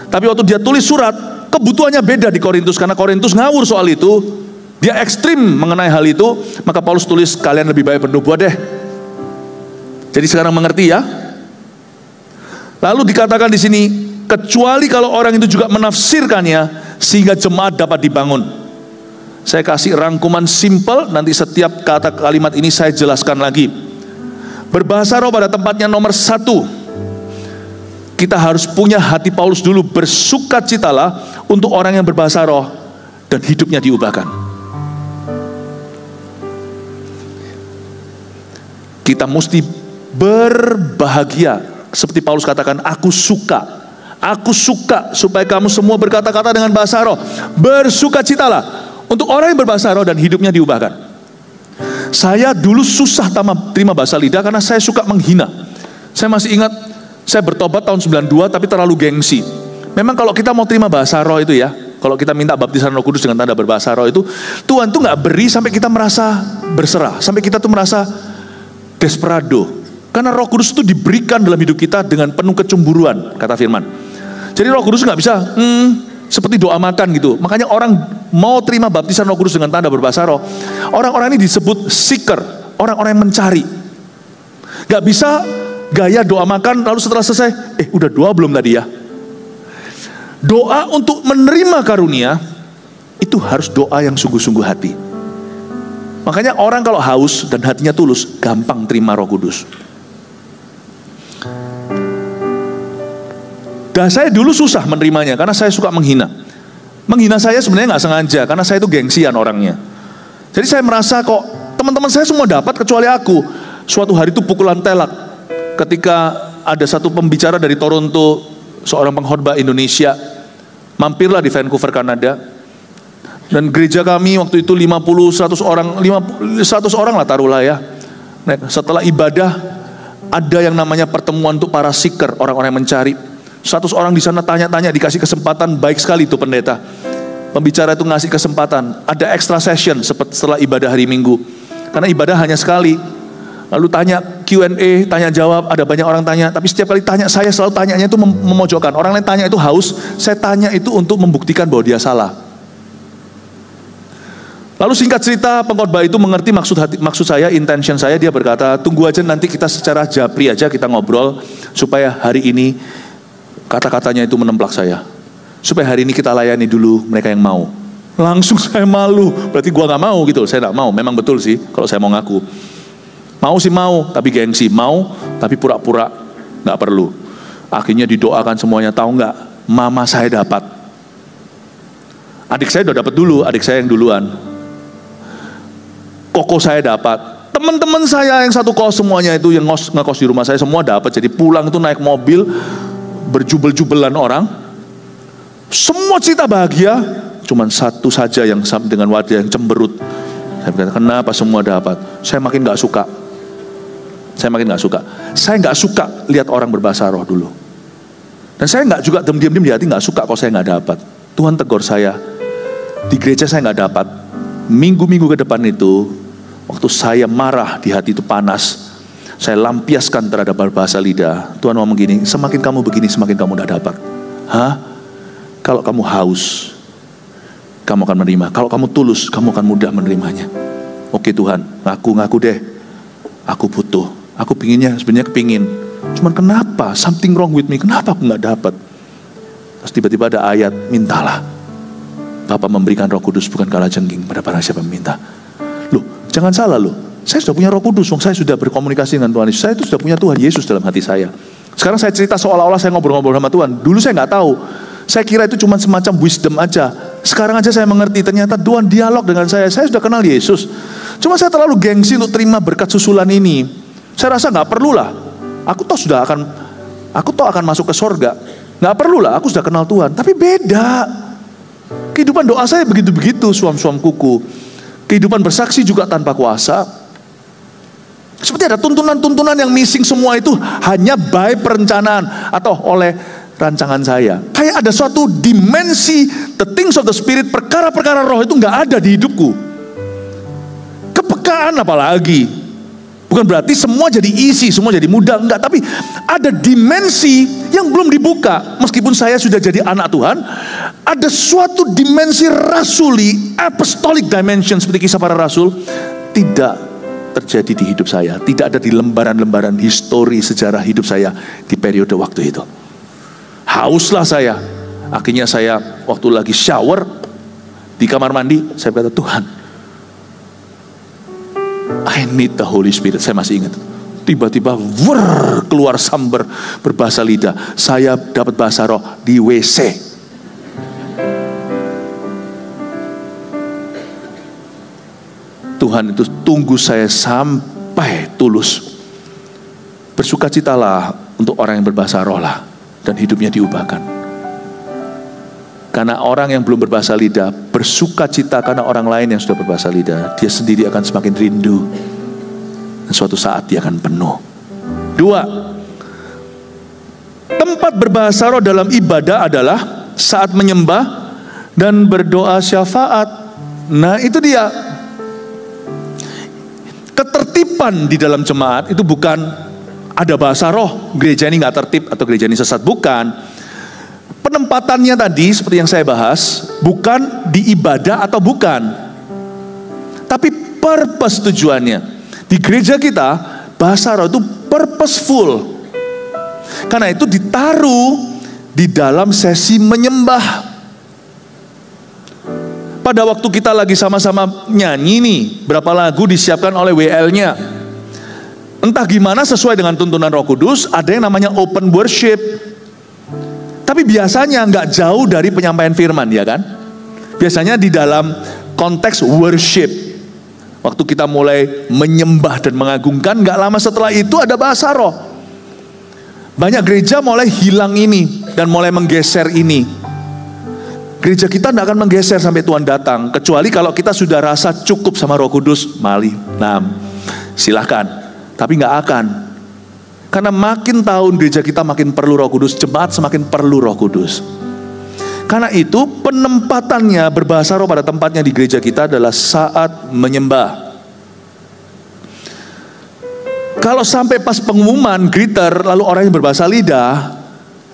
Tapi waktu dia tulis surat, kebutuhannya beda di Korintus. Karena Korintus ngawur soal itu, dia ekstrim mengenai hal itu. Maka Paulus tulis, kalian lebih baik bernubuat deh. Jadi sekarang mengerti ya. Lalu dikatakan di sini, kecuali kalau orang itu juga menafsirkannya sehingga jemaat dapat dibangun. Saya kasih rangkuman simple, nanti setiap kata kalimat ini saya jelaskan lagi. Berbahasa roh pada tempatnya nomor 1 Kita harus punya hati Paulus dulu, bersukacitalah untuk orang yang berbahasa roh dan hidupnya diubahkan. Kita mesti berbahagia, seperti Paulus katakan, aku suka supaya kamu semua berkata-kata dengan bahasa roh. Bersukacitalah untuk orang yang berbahasa roh dan hidupnya diubahkan. Saya dulu susah terima bahasa lidah karena saya suka menghina. Saya masih ingat, saya bertobat tahun 92 tapi terlalu gengsi. Memang kalau kita mau terima bahasa roh itu ya, kalau kita minta baptisan Roh Kudus dengan tanda berbahasa roh itu, Tuhan tuh gak beri sampai kita merasa berserah, sampai kita tuh merasa desperado. Karena Roh Kudus itu diberikan dalam hidup kita dengan penuh kecemburuan, kata firman. Jadi Roh Kudus gak bisa seperti doa makan gitu. Makanya orang mau terima baptisan Roh Kudus dengan tanda berbahasa roh, orang-orang ini disebut seeker, orang-orang yang mencari. Gak bisa gaya doa makan lalu setelah selesai, udah doa belum tadi ya? Doa untuk menerima karunia itu harus doa yang sungguh-sungguh hati. Makanya orang kalau haus dan hatinya tulus, gampang terima Roh Kudus. Dan saya dulu susah menerimanya karena saya suka menghina. Menghina saya sebenarnya nggak sengaja karena saya itu gengsian orangnya. Jadi saya merasa kok teman-teman saya semua dapat kecuali aku. Suatu hari itu pukulan telak ketika ada satu pembicara dari Toronto, seorang pengkhotbah Indonesia, mampirlah di Vancouver, Kanada. Dan gereja kami waktu itu 100 orang lah taruhlah ya. Nah, setelah ibadah ada yang namanya pertemuan untuk para seeker, orang-orang yang mencari. 100 orang di sana tanya-tanya, dikasih kesempatan, baik sekali itu pendeta. Pembicara itu ngasih kesempatan, ada extra session setelah ibadah hari Minggu. Karena ibadah hanya sekali. Lalu tanya Q&A, tanya jawab, ada banyak orang tanya. Tapi setiap kali tanya, saya selalu tanyanya itu memojokkan. Orang lain tanya itu haus, saya tanya itu untuk membuktikan bahwa dia salah. Lalu singkat cerita, pengkhotbah itu mengerti maksud saya, intention saya. Dia berkata, tunggu aja nanti kita secara japri aja kita ngobrol, supaya hari ini kata-katanya itu menemplak saya. Supaya hari ini kita layani dulu mereka yang mau. Langsung saya malu, berarti gua gak mau gitu. Saya gak mau, memang betul sih kalau saya mau ngaku. Mau sih mau, tapi gengsi. Mau, tapi pura-pura gak perlu. Akhirnya didoakan semuanya. Tahu gak, mama saya dapat. Adik saya udah dapat dulu, adik saya yang duluan. Koko saya dapat. Teman-teman saya yang satu kos semuanya itu, yang ngekos di rumah saya semua dapat. Jadi pulang itu naik mobil, berjubel-jubelan orang. Semua cerita bahagia, cuman satu saja yang dengan wajah yang cemberut. Saya berkata, kenapa semua dapat? Saya makin gak suka. Saya gak suka lihat orang berbahasa roh dulu. Dan saya gak juga diam-diam di hati gak suka kalau saya gak dapat. Tuhan tegur saya, di gereja saya gak dapat. Minggu-minggu ke depan itu, waktu saya marah, di hati itu panas, saya lampiaskan terhadap berbahasa lidah. Tuhan ngomong gini, semakin kamu begini, semakin kamu gak dapat. Kalau kamu haus, kamu akan menerima. Kalau kamu tulus, kamu akan mudah menerimanya. Oke Tuhan, ngaku deh. Aku butuh. Aku sebenarnya kepingin. Cuman kenapa? Something wrong with me. Kenapa aku gak dapat? Terus tiba-tiba ada ayat, mintalah. Bapa memberikan Roh Kudus bukan kalajengking pada para siapa meminta. Loh, jangan salah loh. Saya sudah punya Roh Kudus, saya sudah berkomunikasi dengan Tuhan Yesus. Saya itu sudah punya Tuhan Yesus dalam hati saya. Sekarang saya cerita seolah-olah saya ngobrol-ngobrol sama Tuhan. Dulu saya nggak tahu. Saya kira itu cuma semacam wisdom aja. Sekarang aja saya mengerti, ternyata Tuhan dialog dengan saya. Saya sudah kenal Yesus. Cuma saya terlalu gengsi untuk terima berkat susulan ini. Saya rasa nggak perlulah. Aku toh akan masuk ke sorga. Nggak perlulah, aku sudah kenal Tuhan. Tapi beda. Kehidupan doa saya begitu-begitu, suam-suam kuku. Kehidupan bersaksi juga tanpa kuasa. Seperti ada tuntunan-tuntunan yang missing, semua itu hanya by perencanaan atau oleh rancangan saya. Kayak ada suatu dimensi, the things of the spirit, perkara-perkara roh itu gak ada di hidupku. Kepekaan apalagi. Bukan berarti semua jadi easy, semua jadi mudah, enggak. Tapi ada dimensi yang belum dibuka. Meskipun saya sudah jadi anak Tuhan, ada suatu dimensi rasuli, apostolic dimension, seperti kisah para rasul, tidak terjadi di hidup saya. Tidak ada di lembaran-lembaran histori sejarah hidup saya di periode waktu itu. Hauslah saya. Akhirnya saya waktu lagi shower di kamar mandi, saya berkata, Tuhan, I need the Holy Spirit. Saya masih ingat. Tiba-tiba keluar sambar berbahasa lidah. Saya dapat bahasa roh di WC. Tuhan itu tunggu saya sampai tulus. Bersukacitalah untuk orang yang berbahasa roh lah, dan hidupnya diubahkan. Karena orang yang belum berbahasa lidah bersukacita karena orang lain yang sudah berbahasa lidah, dia sendiri akan semakin rindu. Dan suatu saat dia akan penuh. 2. Tempat berbahasa roh dalam ibadah adalah saat menyembah dan berdoa syafaat. Nah, itu dia. Ketertiban di dalam jemaat itu bukan ada bahasa roh, gereja ini gak tertib atau gereja ini sesat, bukan. Penempatannya tadi seperti yang saya bahas, bukan di ibadah atau bukan, tapi purpose, tujuannya. Di gereja kita, bahasa roh itu purposeful. Karena itu ditaruh di dalam sesi menyembah. Pada waktu kita lagi sama-sama nyanyi nih, berapa lagu disiapkan oleh WL-nya. Entah gimana sesuai dengan tuntunan Roh Kudus, ada yang namanya open worship. Tapi biasanya nggak jauh dari penyampaian firman, ya kan? Biasanya di dalam konteks worship. Waktu kita mulai menyembah dan mengagungkan, gak lama setelah itu ada bahasa roh. Banyak gereja mulai hilang ini dan mulai menggeser ini. Gereja kita gak akan menggeser sampai Tuhan datang, kecuali kalau kita sudah rasa cukup sama Roh Kudus. Silahkan. Tapi gak akan. Karena makin tahun gereja kita makin perlu Roh Kudus, jemaat semakin perlu Roh Kudus. Karena itu penempatannya berbahasa roh pada tempatnya di gereja kita adalah saat menyembah. Kalau sampai pas pengumuman greeter lalu orang yang berbahasa lidah,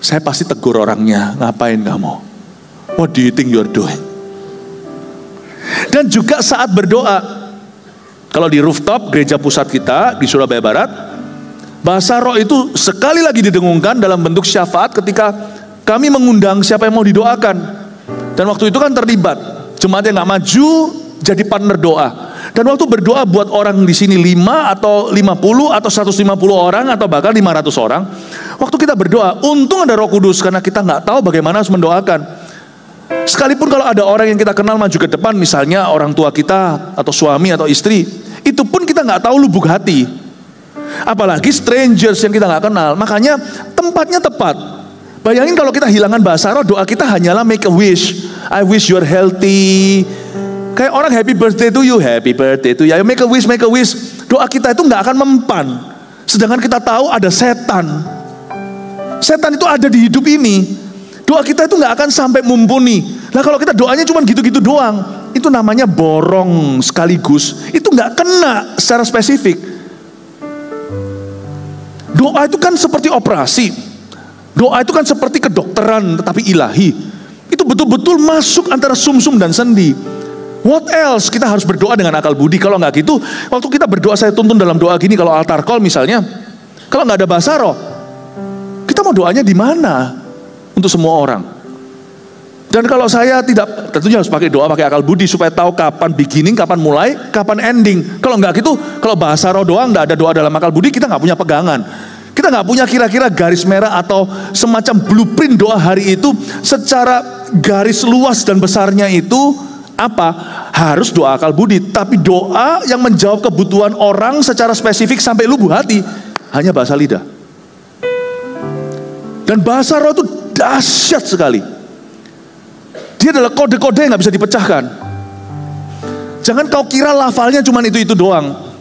saya pasti tegur orangnya, ngapain kamu? What do you think you're doing? Dan juga saat berdoa. Kalau di rooftop gereja pusat kita di Surabaya Barat, bahasa roh itu sekali lagi didengungkan dalam bentuk syafaat ketika kami mengundang siapa yang mau didoakan. Dan waktu itu kan terlibat jemaat yang gak maju jadi partner doa. Dan waktu berdoa buat orang di sini 5 atau 50 atau 150 orang atau bahkan 500 orang, waktu kita berdoa, untung ada Roh Kudus karena kita gak tahu bagaimana harus mendoakan. Sekalipun kalau ada orang yang kita kenal maju ke depan, misalnya orang tua kita atau suami atau istri, itu pun kita gak tahu lubuk hati. Apalagi strangers yang kita gak kenal. Makanya tempatnya tepat. Bayangin kalau kita hilangkan bahasa roh, doa kita hanyalah make a wish. I wish you're healthy. Kayak orang happy birthday to you, happy birthday to you. Ayo make a wish, make a wish. Doa kita itu gak akan mempan. Sedangkan kita tahu ada setan. Setan itu ada di hidup ini. Doa kita itu gak akan sampai mumpuni. Nah kalau kita doanya cuma gitu-gitu doang, itu namanya borong sekaligus. Itu gak kena secara spesifik. Doa itu kan seperti operasi. Doa itu kan seperti kedokteran tetapi ilahi. Itu betul-betul masuk antara sumsum dan sendi. What else? Kita harus berdoa dengan akal budi. Kalau nggak gitu, waktu kita berdoa, saya tuntun dalam doa gini, kalau altar call misalnya, kalau nggak ada bahasa roh, kita mau doanya di mana untuk semua orang? Dan kalau saya tidak, tentunya harus pakai doa, pakai akal budi supaya tahu kapan beginning, kapan mulai, kapan ending. Kalau nggak gitu, kalau bahasa roh doang nggak ada doa dalam akal budi, kita nggak punya pegangan. Kita nggak punya kira-kira garis merah atau semacam blueprint doa hari itu secara garis luas dan besarnya itu apa? Harus doa akal budi. Tapi doa yang menjawab kebutuhan orang secara spesifik sampai lubuk hati hanya bahasa lidah. Dan bahasa roh itu dahsyat sekali. Dia adalah kode-kode yang nggak bisa dipecahkan. Jangan kau kira lafalnya cuma itu doang.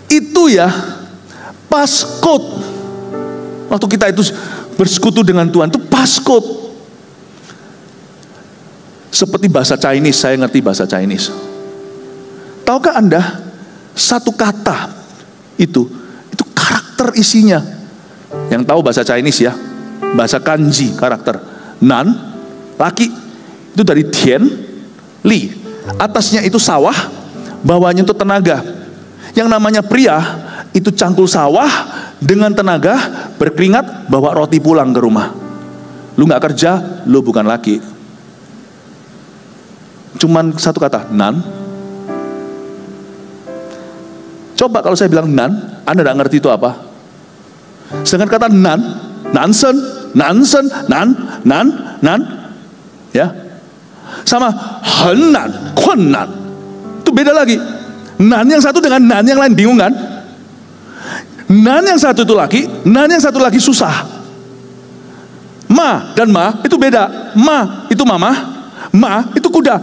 Itu ya passcode. Waktu kita itu bersekutu dengan Tuhan itu passcode. Seperti bahasa Chinese, saya ngerti bahasa Chinese. Tahukah Anda, satu kata itu karakter isinya. Yang tahu bahasa Chinese ya, bahasa kanji karakter. Nan, laki, itu dari Tian, Li. Atasnya itu sawah, bawahnya itu tenaga. Yang namanya pria, itu cangkul sawah dengan tenaga, berkeringat, bawa roti pulang ke rumah. Lu gak kerja, lu bukan laki. Cuman satu kata, nan. Coba kalau saya bilang nan, Anda tidak ngerti itu apa. Sedangkan kata nan, nansen, nan, ya, sama henan, kunnan, itu beda lagi. Nan yang satu dengan nan yang lain bingung kan? Nan yang satu itu laki, nan yang satu lagi susah. Ma dan ma itu beda. Ma itu mama, ma itu kuda.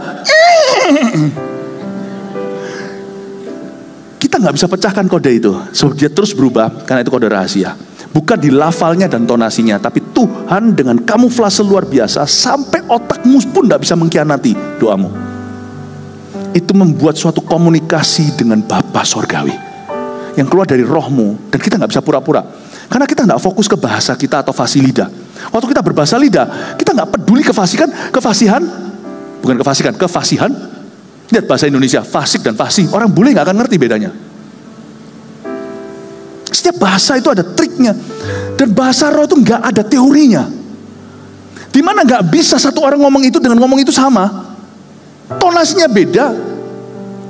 Kita nggak bisa pecahkan kode itu, so dia terus berubah karena itu kode rahasia. Bukan di lafalnya dan tonasinya, tapi Tuhan dengan kamuflase luar biasa sampai otakmu pun nggak bisa mengkhianati doamu. Itu membuat suatu komunikasi dengan Bapa Sorgawi yang keluar dari rohmu, dan kita nggak bisa pura-pura karena kita nggak fokus ke bahasa kita atau fasih lidah. Waktu kita berbahasa lidah, kita nggak peduli kefasihan. Lihat bahasa Indonesia, fasik dan fasih. Orang bule nggak akan ngerti bedanya. Setiap bahasa itu ada triknya. Dan bahasa roh itu nggak ada teorinya. Dimana nggak bisa satu orang ngomong itu dengan ngomong itu sama. Tonasinya beda.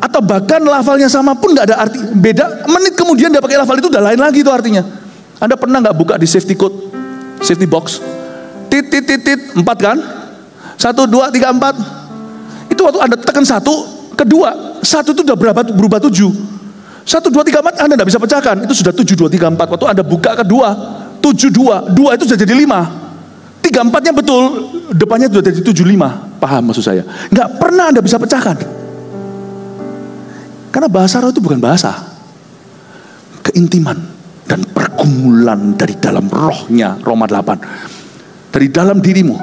Atau bahkan lafalnya sama pun nggak ada arti. Beda, menit kemudian dia pakai lafal itu udah lain lagi itu artinya. Anda pernah nggak buka di safety code, safety box? Tit, 4 kan? 1, 2, 3, 4. Itu waktu Anda tekan 1, kedua, 1 itu udah berubah 7. 1, 2, 3, 4 Anda tidak bisa pecahkan. Itu sudah 7, 2, 3, 4. Waktu Anda buka kedua, 7, 2. 2 itu sudah jadi 5. 3, 4-nya betul. Depannya sudah jadi 7, 5. Paham maksud saya? Nggak pernah Anda bisa pecahkan. Karena bahasa roh itu bukan bahasa. Keintiman dan pergumulan dari dalam rohnya. Roma 8. Dari dalam dirimu.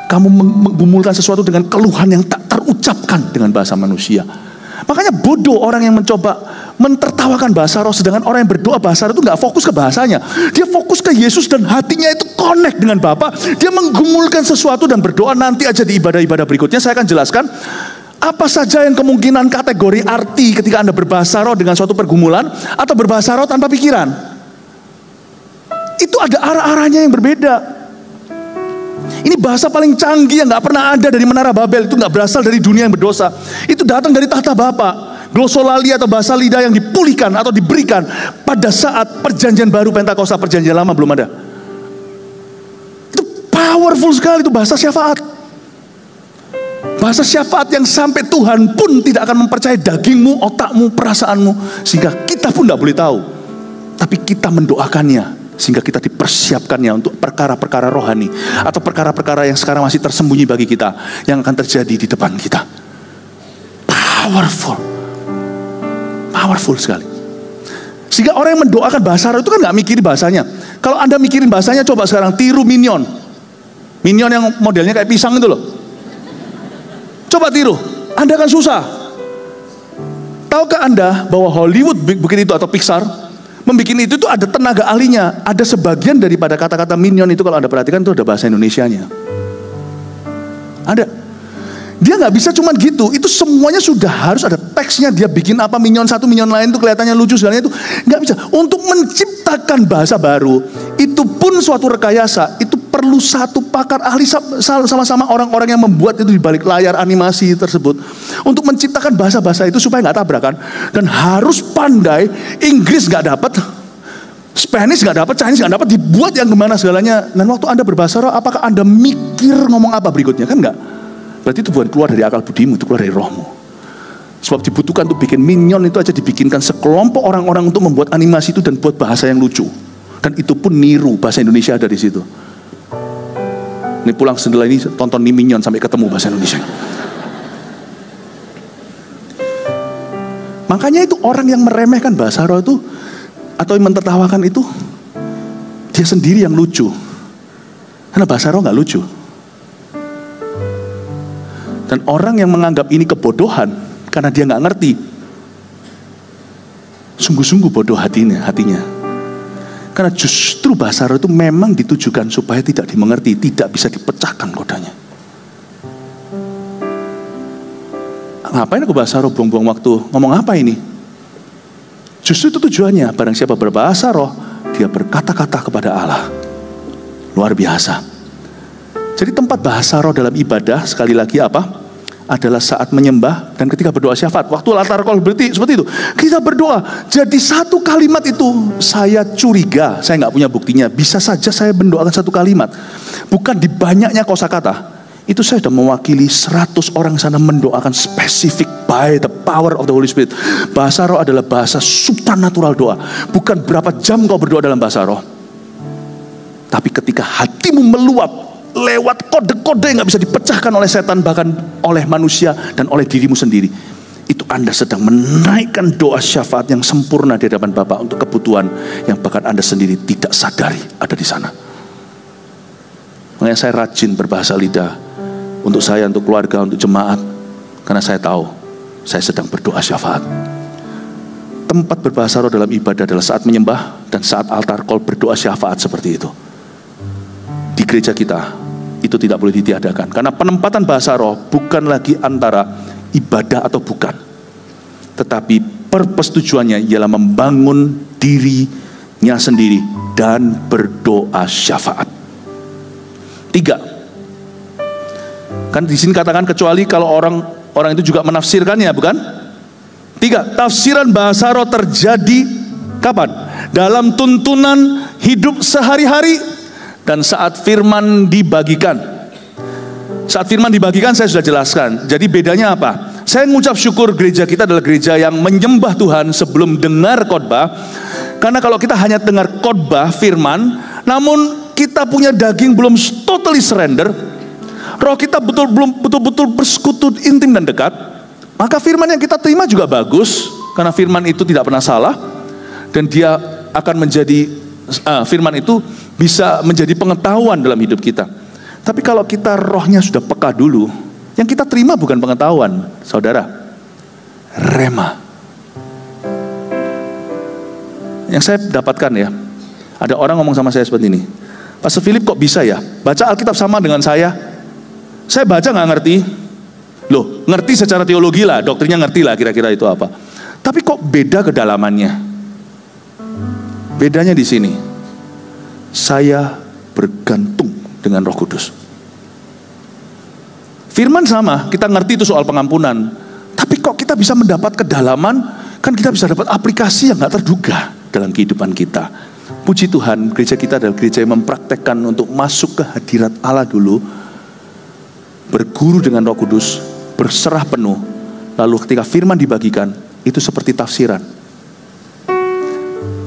Kamu menggumulkan sesuatu dengan keluhan yang tak terucapkan dengan bahasa manusia. Makanya bodoh orang yang mencoba mentertawakan bahasa roh, sedangkan orang yang berdoa bahasa roh itu gak fokus ke bahasanya. Dia fokus ke Yesus dan hatinya itu connect dengan Bapa. Dia menggumulkan sesuatu dan berdoa. Nanti aja di ibadah-ibadah berikutnya saya akan jelaskan apa saja yang kemungkinan kategori arti ketika Anda berbahasa roh dengan suatu pergumulan atau berbahasa roh tanpa pikiran. Itu ada arah-arahnya yang berbeda. Ini bahasa paling canggih yang gak pernah ada dari Menara Babel. Itu gak berasal dari dunia yang berdosa. Itu datang dari tahta Bapa. Glosolali atau bahasa lidah yang dipulihkan atau diberikan pada saat perjanjian baru Pentakosta. Perjanjian lama belum ada. Itu powerful sekali, itu bahasa syafaat. Bahasa syafaat yang sampai Tuhan pun tidak akan mempercayai dagingmu, otakmu, perasaanmu. Sehingga kita pun gak boleh tahu. Tapi kita mendoakannya. Sehingga kita dipersiapkannya untuk perkara-perkara rohani. Atau perkara-perkara yang sekarang masih tersembunyi bagi kita. Yang akan terjadi di depan kita. Powerful. Powerful sekali. Sehingga orang yang mendoakan bahasa roh itu kan gak mikirin bahasanya. Kalau Anda mikirin bahasanya, coba sekarang tiru Minion. Minion yang modelnya kayak pisang itu loh. Coba tiru. Anda akan susah. Tahukah Anda bahwa Hollywood bikin itu atau Pixar membikin itu tuh ada tenaga ahlinya. Ada sebagian daripada kata-kata Minion itu kalau Anda perhatikan itu ada bahasa Indonesianya. Ada. Dia nggak bisa cuman gitu. Itu semuanya sudah harus ada teksnya. Dia bikin apa Minion satu, Minion lain tuh kelihatannya lucu segalanya itu nggak bisa. Untuk menciptakan bahasa baru itu pun suatu rekayasa. Itu perlu satu pakar ahli sama-sama orang-orang yang membuat itu di balik layar animasi tersebut untuk menciptakan bahasa-bahasa itu supaya nggak tabrakan. Dan harus pandai. Inggris nggak dapat, Spanish nggak dapat, Chinese nggak dapat, dibuat yang gimana segalanya. Dan waktu Anda berbahasa roh, apakah Anda mikir ngomong apa berikutnya? Kan nggak. Berarti itu bukan keluar dari akal budimu, itu keluar dari rohmu. Sebab dibutuhkan untuk bikin Minion itu aja dibikinkan sekelompok orang-orang untuk membuat animasi itu dan buat bahasa yang lucu. Dan itu pun niru bahasa Indonesia ada di situ. Ini pulang setelah ini tonton nih Minion sampai ketemu bahasa Indonesia. Makanya itu orang yang meremehkan bahasa roh itu atau yang mentertawakan itu, dia sendiri yang lucu. Karena bahasa roh nggak lucu. Dan orang yang menganggap ini kebodohan karena dia nggak ngerti, sungguh-sungguh bodoh hatinya. Karena justru bahasa roh itu memang ditujukan supaya tidak dimengerti, tidak bisa dipecahkan kodanya. Ngapain aku bahasa roh, buang-buang waktu, ngomong apa ini? Justru itu tujuannya. Barang siapa berbahasa roh, dia berkata-kata kepada Allah. Luar biasa. Jadi tempat bahasa roh dalam ibadah, sekali lagi apa? adalah saat menyembah dan ketika berdoa syafaat. Waktu altar call berarti seperti itu. Kita berdoa. Jadi satu kalimat itu saya curiga, saya nggak punya buktinya. Bisa saja saya mendoakan satu kalimat. Bukan di banyaknya kosakata. Itu saya sudah mewakili 100 orang sana mendoakan spesifik by the power of the Holy Spirit. Bahasa roh adalah bahasa supranatural doa. Bukan berapa jam kau berdoa dalam bahasa roh. Tapi ketika hatimu meluap lewat kode-kode yang gak bisa dipecahkan oleh setan, bahkan oleh manusia dan oleh dirimu sendiri, itu Anda sedang menaikkan doa syafaat yang sempurna di hadapan Bapa untuk kebutuhan yang bahkan Anda sendiri tidak sadari ada di sana. Makanya saya rajin berbahasa lidah untuk saya, untuk keluarga, untuk jemaat, karena saya tahu saya sedang berdoa syafaat. Tempat berbahasa roh dalam ibadah adalah saat menyembah dan saat altar call berdoa syafaat seperti itu. Di gereja kita itu tidak boleh ditiadakan, karena penempatan bahasa roh bukan lagi antara ibadah atau bukan, tetapi persetujuannya ialah membangun dirinya sendiri dan berdoa syafaat. 3, kan di sini katakan kecuali kalau orang itu juga menafsirkannya, bukan? 3, tafsiran bahasa roh terjadi kapan? Dalam tuntunan hidup sehari-hari dan saat firman dibagikan. Saat firman dibagikan saya sudah jelaskan. Jadi bedanya apa? Saya mengucap syukur gereja kita adalah gereja yang menyembah Tuhan sebelum dengar khotbah. Karena kalau kita hanya dengar khotbah firman, namun kita punya daging belum totally surrender, roh kita belum betul-betul bersekutu intim dan dekat, maka firman yang kita terima juga bagus, karena firman itu tidak pernah salah dan dia akan menjadi firman itu bisa menjadi pengetahuan dalam hidup kita. Tapi kalau kita rohnya sudah peka dulu, yang kita terima bukan pengetahuan, saudara, rema. Yang saya dapatkan ya, ada orang ngomong sama saya seperti ini, Pastor Philip kok bisa ya baca Alkitab sama dengan saya baca nggak ngerti. Loh, ngerti secara teologi lah, doktrinnya ngerti lah kira-kira itu apa, tapi kok beda kedalamannya. Bedanya di sini, saya bergantung dengan Roh Kudus. Firman sama, kita ngerti itu soal pengampunan, tapi kok kita bisa mendapat kedalaman, kan kita bisa dapat aplikasi yang gak terduga dalam kehidupan kita. Puji Tuhan, gereja kita adalah gereja yang mempraktekkan untuk masuk ke hadirat Allah dulu, berguru dengan Roh Kudus, berserah penuh, lalu ketika firman dibagikan, itu seperti tafsiran.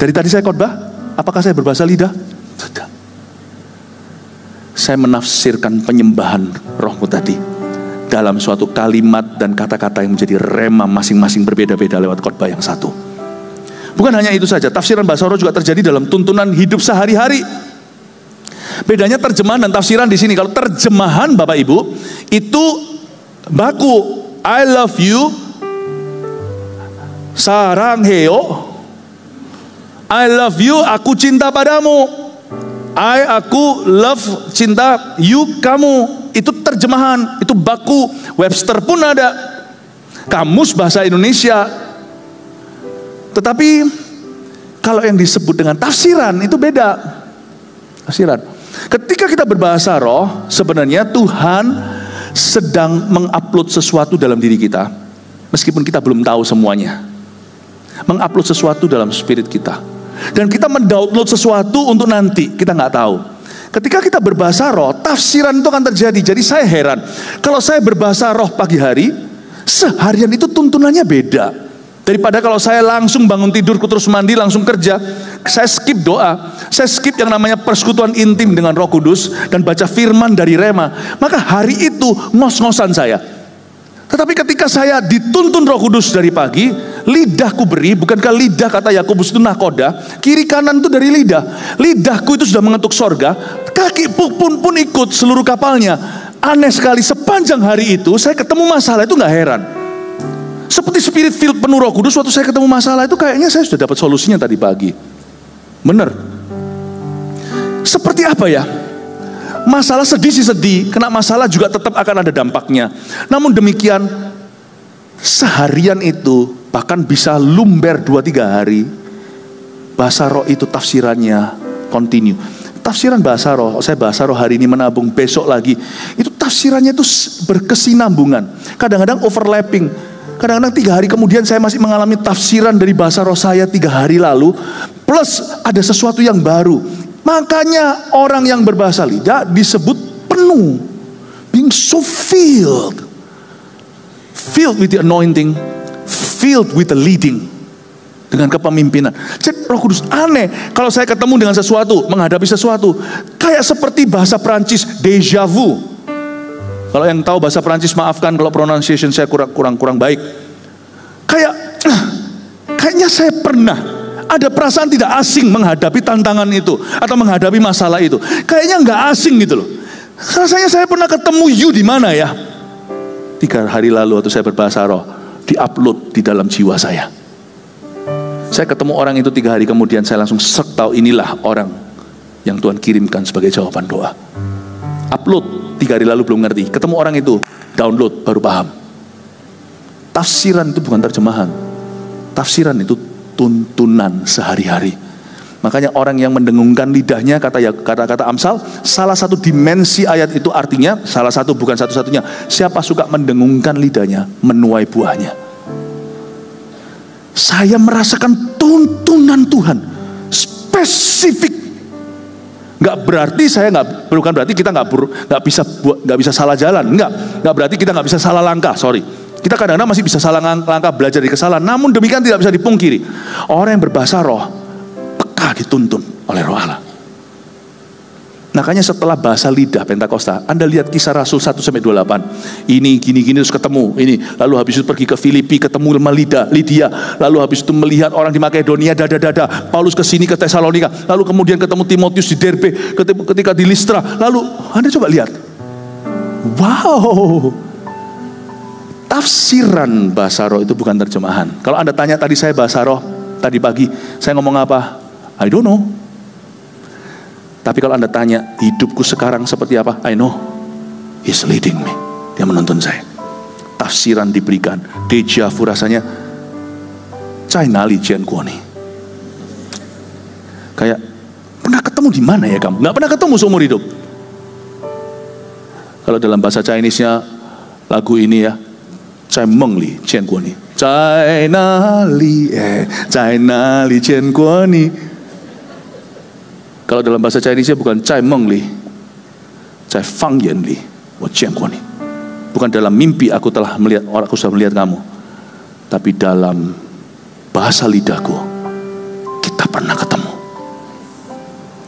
Dari tadi saya khotbah, apakah saya berbahasa lidah? Tidak. Saya menafsirkan penyembahan rohmu tadi dalam suatu kalimat dan kata-kata yang menjadi rema masing-masing berbeda-beda lewat khotbah yang satu. Bukan hanya itu saja, tafsiran bahasa roh juga terjadi dalam tuntunan hidup sehari-hari. Bedanya terjemahan dan tafsiran di sini. Kalau terjemahan Bapak Ibu itu baku, I love you, sarang heo, I love you, aku cinta padamu. Aku love, cinta, you, kamu. Itu terjemahan, itu baku. Webster pun ada, kamus bahasa Indonesia. Tetapi kalau yang disebut dengan tafsiran itu beda. Tafsiran. Ketika kita berbahasa roh, sebenarnya Tuhan sedang mengupload sesuatu dalam diri kita, meskipun kita belum tahu semuanya. Mengupload sesuatu dalam spirit kita. Dan kita mendownload sesuatu untuk nanti, kita nggak tahu. Ketika kita berbahasa roh, tafsiran itu akan terjadi. Jadi saya heran, kalau saya berbahasa roh pagi hari, seharian itu tuntunannya beda. Daripada kalau saya langsung bangun tidurku terus mandi langsung kerja, saya skip doa, saya skip yang namanya persekutuan intim dengan Roh Kudus dan baca firman dari rema, maka hari itu ngos-ngosan saya. Tetapi ketika saya dituntun Roh Kudus dari pagi, lidahku beri, bukankah lidah kata Yakobus itu nakoda, kiri kanan itu dari lidah. Lidahku itu sudah mengetuk sorga, kaki pun ikut seluruh kapalnya. Aneh sekali, sepanjang hari itu saya ketemu masalah itu nggak heran. Seperti spirit filled penuh Roh Kudus, waktu saya ketemu masalah itu kayaknya saya sudah dapat solusinya tadi pagi. Bener. Seperti apa ya? Masalah sedih sih sedih, kena masalah juga tetap akan ada dampaknya. Namun demikian, seharian itu bahkan bisa lumber 2-3 hari. Bahasa roh itu tafsirannya continue. Tafsiran bahasa roh, saya bahasa roh hari ini menabung, besok lagi. Itu tafsirannya itu berkesinambungan. Kadang-kadang overlapping. Kadang-kadang 3 hari kemudian saya masih mengalami tafsiran dari bahasa roh saya 3 hari lalu. Plus ada sesuatu yang baru. Makanya orang yang berbahasa lidah disebut penuh. Being so filled. Filled with the anointing. Filled with the leading. Dengan kepemimpinan. Jadi Roh Kudus aneh. Kalau saya ketemu dengan sesuatu, menghadapi sesuatu, kayak seperti bahasa Prancis, déjà vu. Kalau yang tahu bahasa Prancis maafkan kalau pronunciation saya kurang baik. Kayaknya saya pernah ada perasaan tidak asing menghadapi tantangan itu atau menghadapi masalah itu. Kayaknya nggak asing gitu loh. Rasanya saya pernah ketemu you di mana ya? 3 hari lalu waktu saya berbahasa roh, di-upload di dalam jiwa saya. Saya ketemu orang itu 3 hari kemudian, saya langsung tahu inilah orang yang Tuhan kirimkan sebagai jawaban doa. Upload 3 hari lalu belum ngerti, ketemu orang itu, download baru paham. Tafsiran itu bukan terjemahan, tafsiran itu tuntunan sehari-hari. Makanya orang yang mendengungkan lidahnya, kata-kata Amsal, salah satu dimensi ayat itu artinya, salah satu bukan satu-satunya, siapa suka mendengungkan lidahnya, menuai buahnya. Saya merasakan tuntunan Tuhan spesifik. Bukan berarti kita nggak bisa salah jalan, nggak berarti kita nggak bisa salah langkah. Sorry, kita kadang-kadang masih bisa salah langkah, belajar dari kesalahan. Namun demikian tidak bisa dipungkiri, orang yang berbahasa roh peka dituntun oleh Roh Allah. Makanya setelah bahasa lidah Pentakosta, Anda lihat Kisah Rasul 1-28. Ini gini terus ketemu ini, lalu habis itu pergi ke Filipi ketemu sama Lydia, lalu habis itu melihat orang di Makedonia, Paulus ke sini ke Tesalonika, lalu kemudian ketemu Timotius di Derbe, ketika di Listra. Lalu Anda coba lihat. Wow. Tafsiran bahasa roh itu bukan terjemahan. Kalau Anda tanya tadi saya bahasa roh, tadi pagi saya ngomong apa? I don't know. Tapi kalau Anda tanya, hidupku sekarang seperti apa? I know. He's leading me. Dia menuntun saya. Tafsiran diberikan. Deja vu rasanya. Cainali Jian Kuoni. Kayak, pernah ketemu di mana ya kamu? Nggak pernah ketemu seumur hidup. Kalau dalam bahasa Chinese-nya, lagu ini ya, Cai Mengli Jian Kuoni. Cainali Jian Kuoni. Kalau dalam bahasa Chinese bukan Cai Mengli, Cai Fang Yan Li, bukan dalam mimpi aku sudah melihat kamu, tapi dalam bahasa lidahku kita pernah ketemu.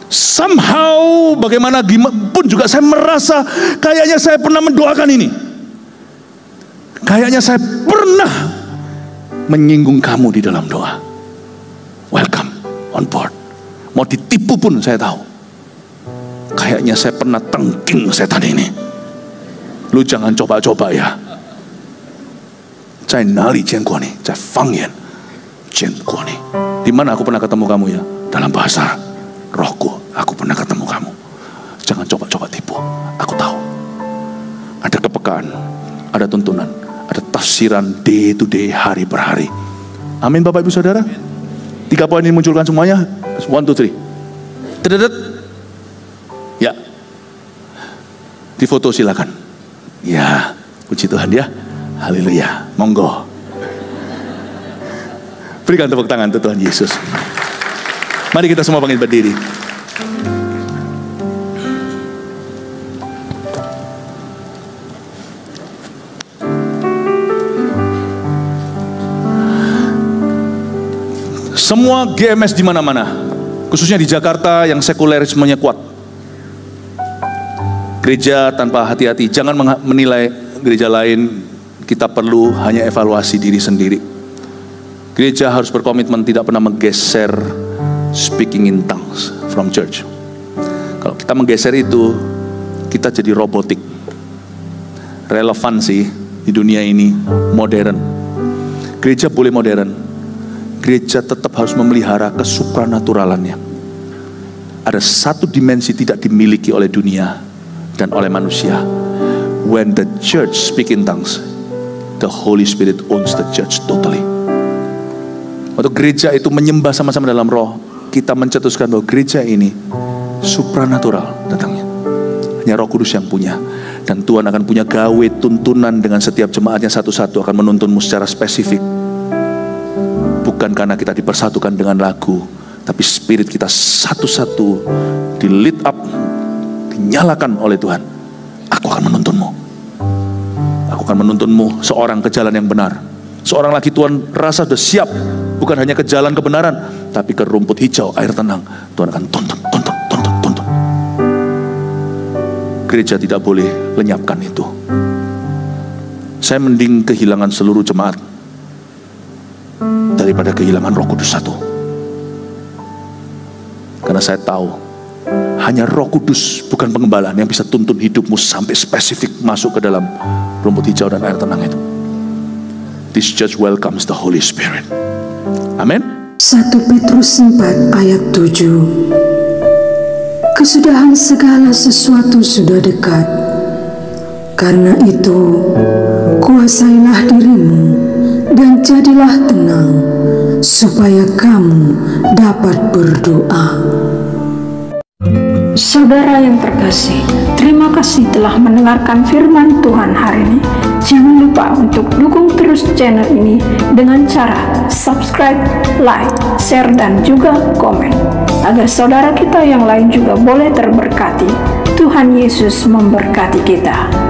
Somehow bagaimana pun juga saya merasa kayaknya saya pernah mendoakan ini, kayaknya saya pernah menyinggung kamu di dalam doa. Welcome on board. Mau ditipu pun saya tahu. Kayaknya saya pernah tengking setan ini. Lu jangan coba-coba ya. Cai nali jian guo ni, cai fang yan jian guo ni. Di mana aku pernah ketemu kamu ya? Dalam bahasa rohku, aku pernah ketemu kamu. Jangan coba-coba tipu. Aku tahu. Ada kepekaan, ada tuntunan, ada tafsiran day to day, hari per hari. Amin Bapak Ibu Saudara. 3 poin ini munculkan semuanya. 1, 2, 3. Tededet. Ya. Difoto silakan. Ya, puji Tuhan ya. Haleluya. Monggo. Berikan tepuk tangan untuk Tuhan Yesus. Mari kita semua bangkit berdiri. Semua GMS di mana-mana, khususnya di Jakarta yang sekulerismenya kuat. Gereja tanpa hati-hati, jangan menilai gereja lain. Kita perlu hanya evaluasi diri sendiri. Gereja harus berkomitmen tidak pernah menggeser speaking in tongues from church. Kalau kita menggeser itu, kita jadi robotik. Relevansi di dunia ini modern. Gereja boleh modern, gereja tetap harus memelihara kesupranaturalannya. Ada satu dimensi tidak dimiliki oleh dunia dan oleh manusia. When the church speak in tongues, the Holy Spirit owns the church totally. Waktu gereja itu menyembah sama-sama dalam roh, kita mencetuskan bahwa gereja ini supranatural datangnya. hanya Roh Kudus yang punya. Dan Tuhan akan punya gawe tuntunan dengan setiap jemaatnya satu-satu, akan menuntunmu secara spesifik. Bukan karena kita dipersatukan dengan lagu, tapi spirit kita satu-satu di lit up, dinyalakan oleh Tuhan. Aku akan menuntunmu. Aku akan menuntunmu seorang ke jalan yang benar. Seorang lagi Tuhan rasa sudah siap, bukan hanya ke jalan kebenaran, tapi ke rumput hijau, air tenang. Tuhan akan tuntun. Gereja tidak boleh lenyapkan itu. Saya mending kehilangan seluruh jemaat daripada kehilangan Roh Kudus satu. Karena saya tahu hanya Roh Kudus, bukan pengembalaan, yang bisa tuntun hidupmu sampai spesifik masuk ke dalam rumput hijau dan air tenang itu. This church welcomes the Holy Spirit. Amin. 1 Petrus 4 ayat 7. Kesudahan segala sesuatu sudah dekat. Karena itu, kuasailah dirimu dan jadilah tenang, supaya kamu dapat berdoa. Saudara yang terkasih, terima kasih telah mendengarkan firman Tuhan hari ini. Jangan lupa untuk dukung terus channel ini dengan cara subscribe, like, share, dan juga komen, agar saudara kita yang lain juga boleh terberkati. Tuhan Yesus memberkati kita.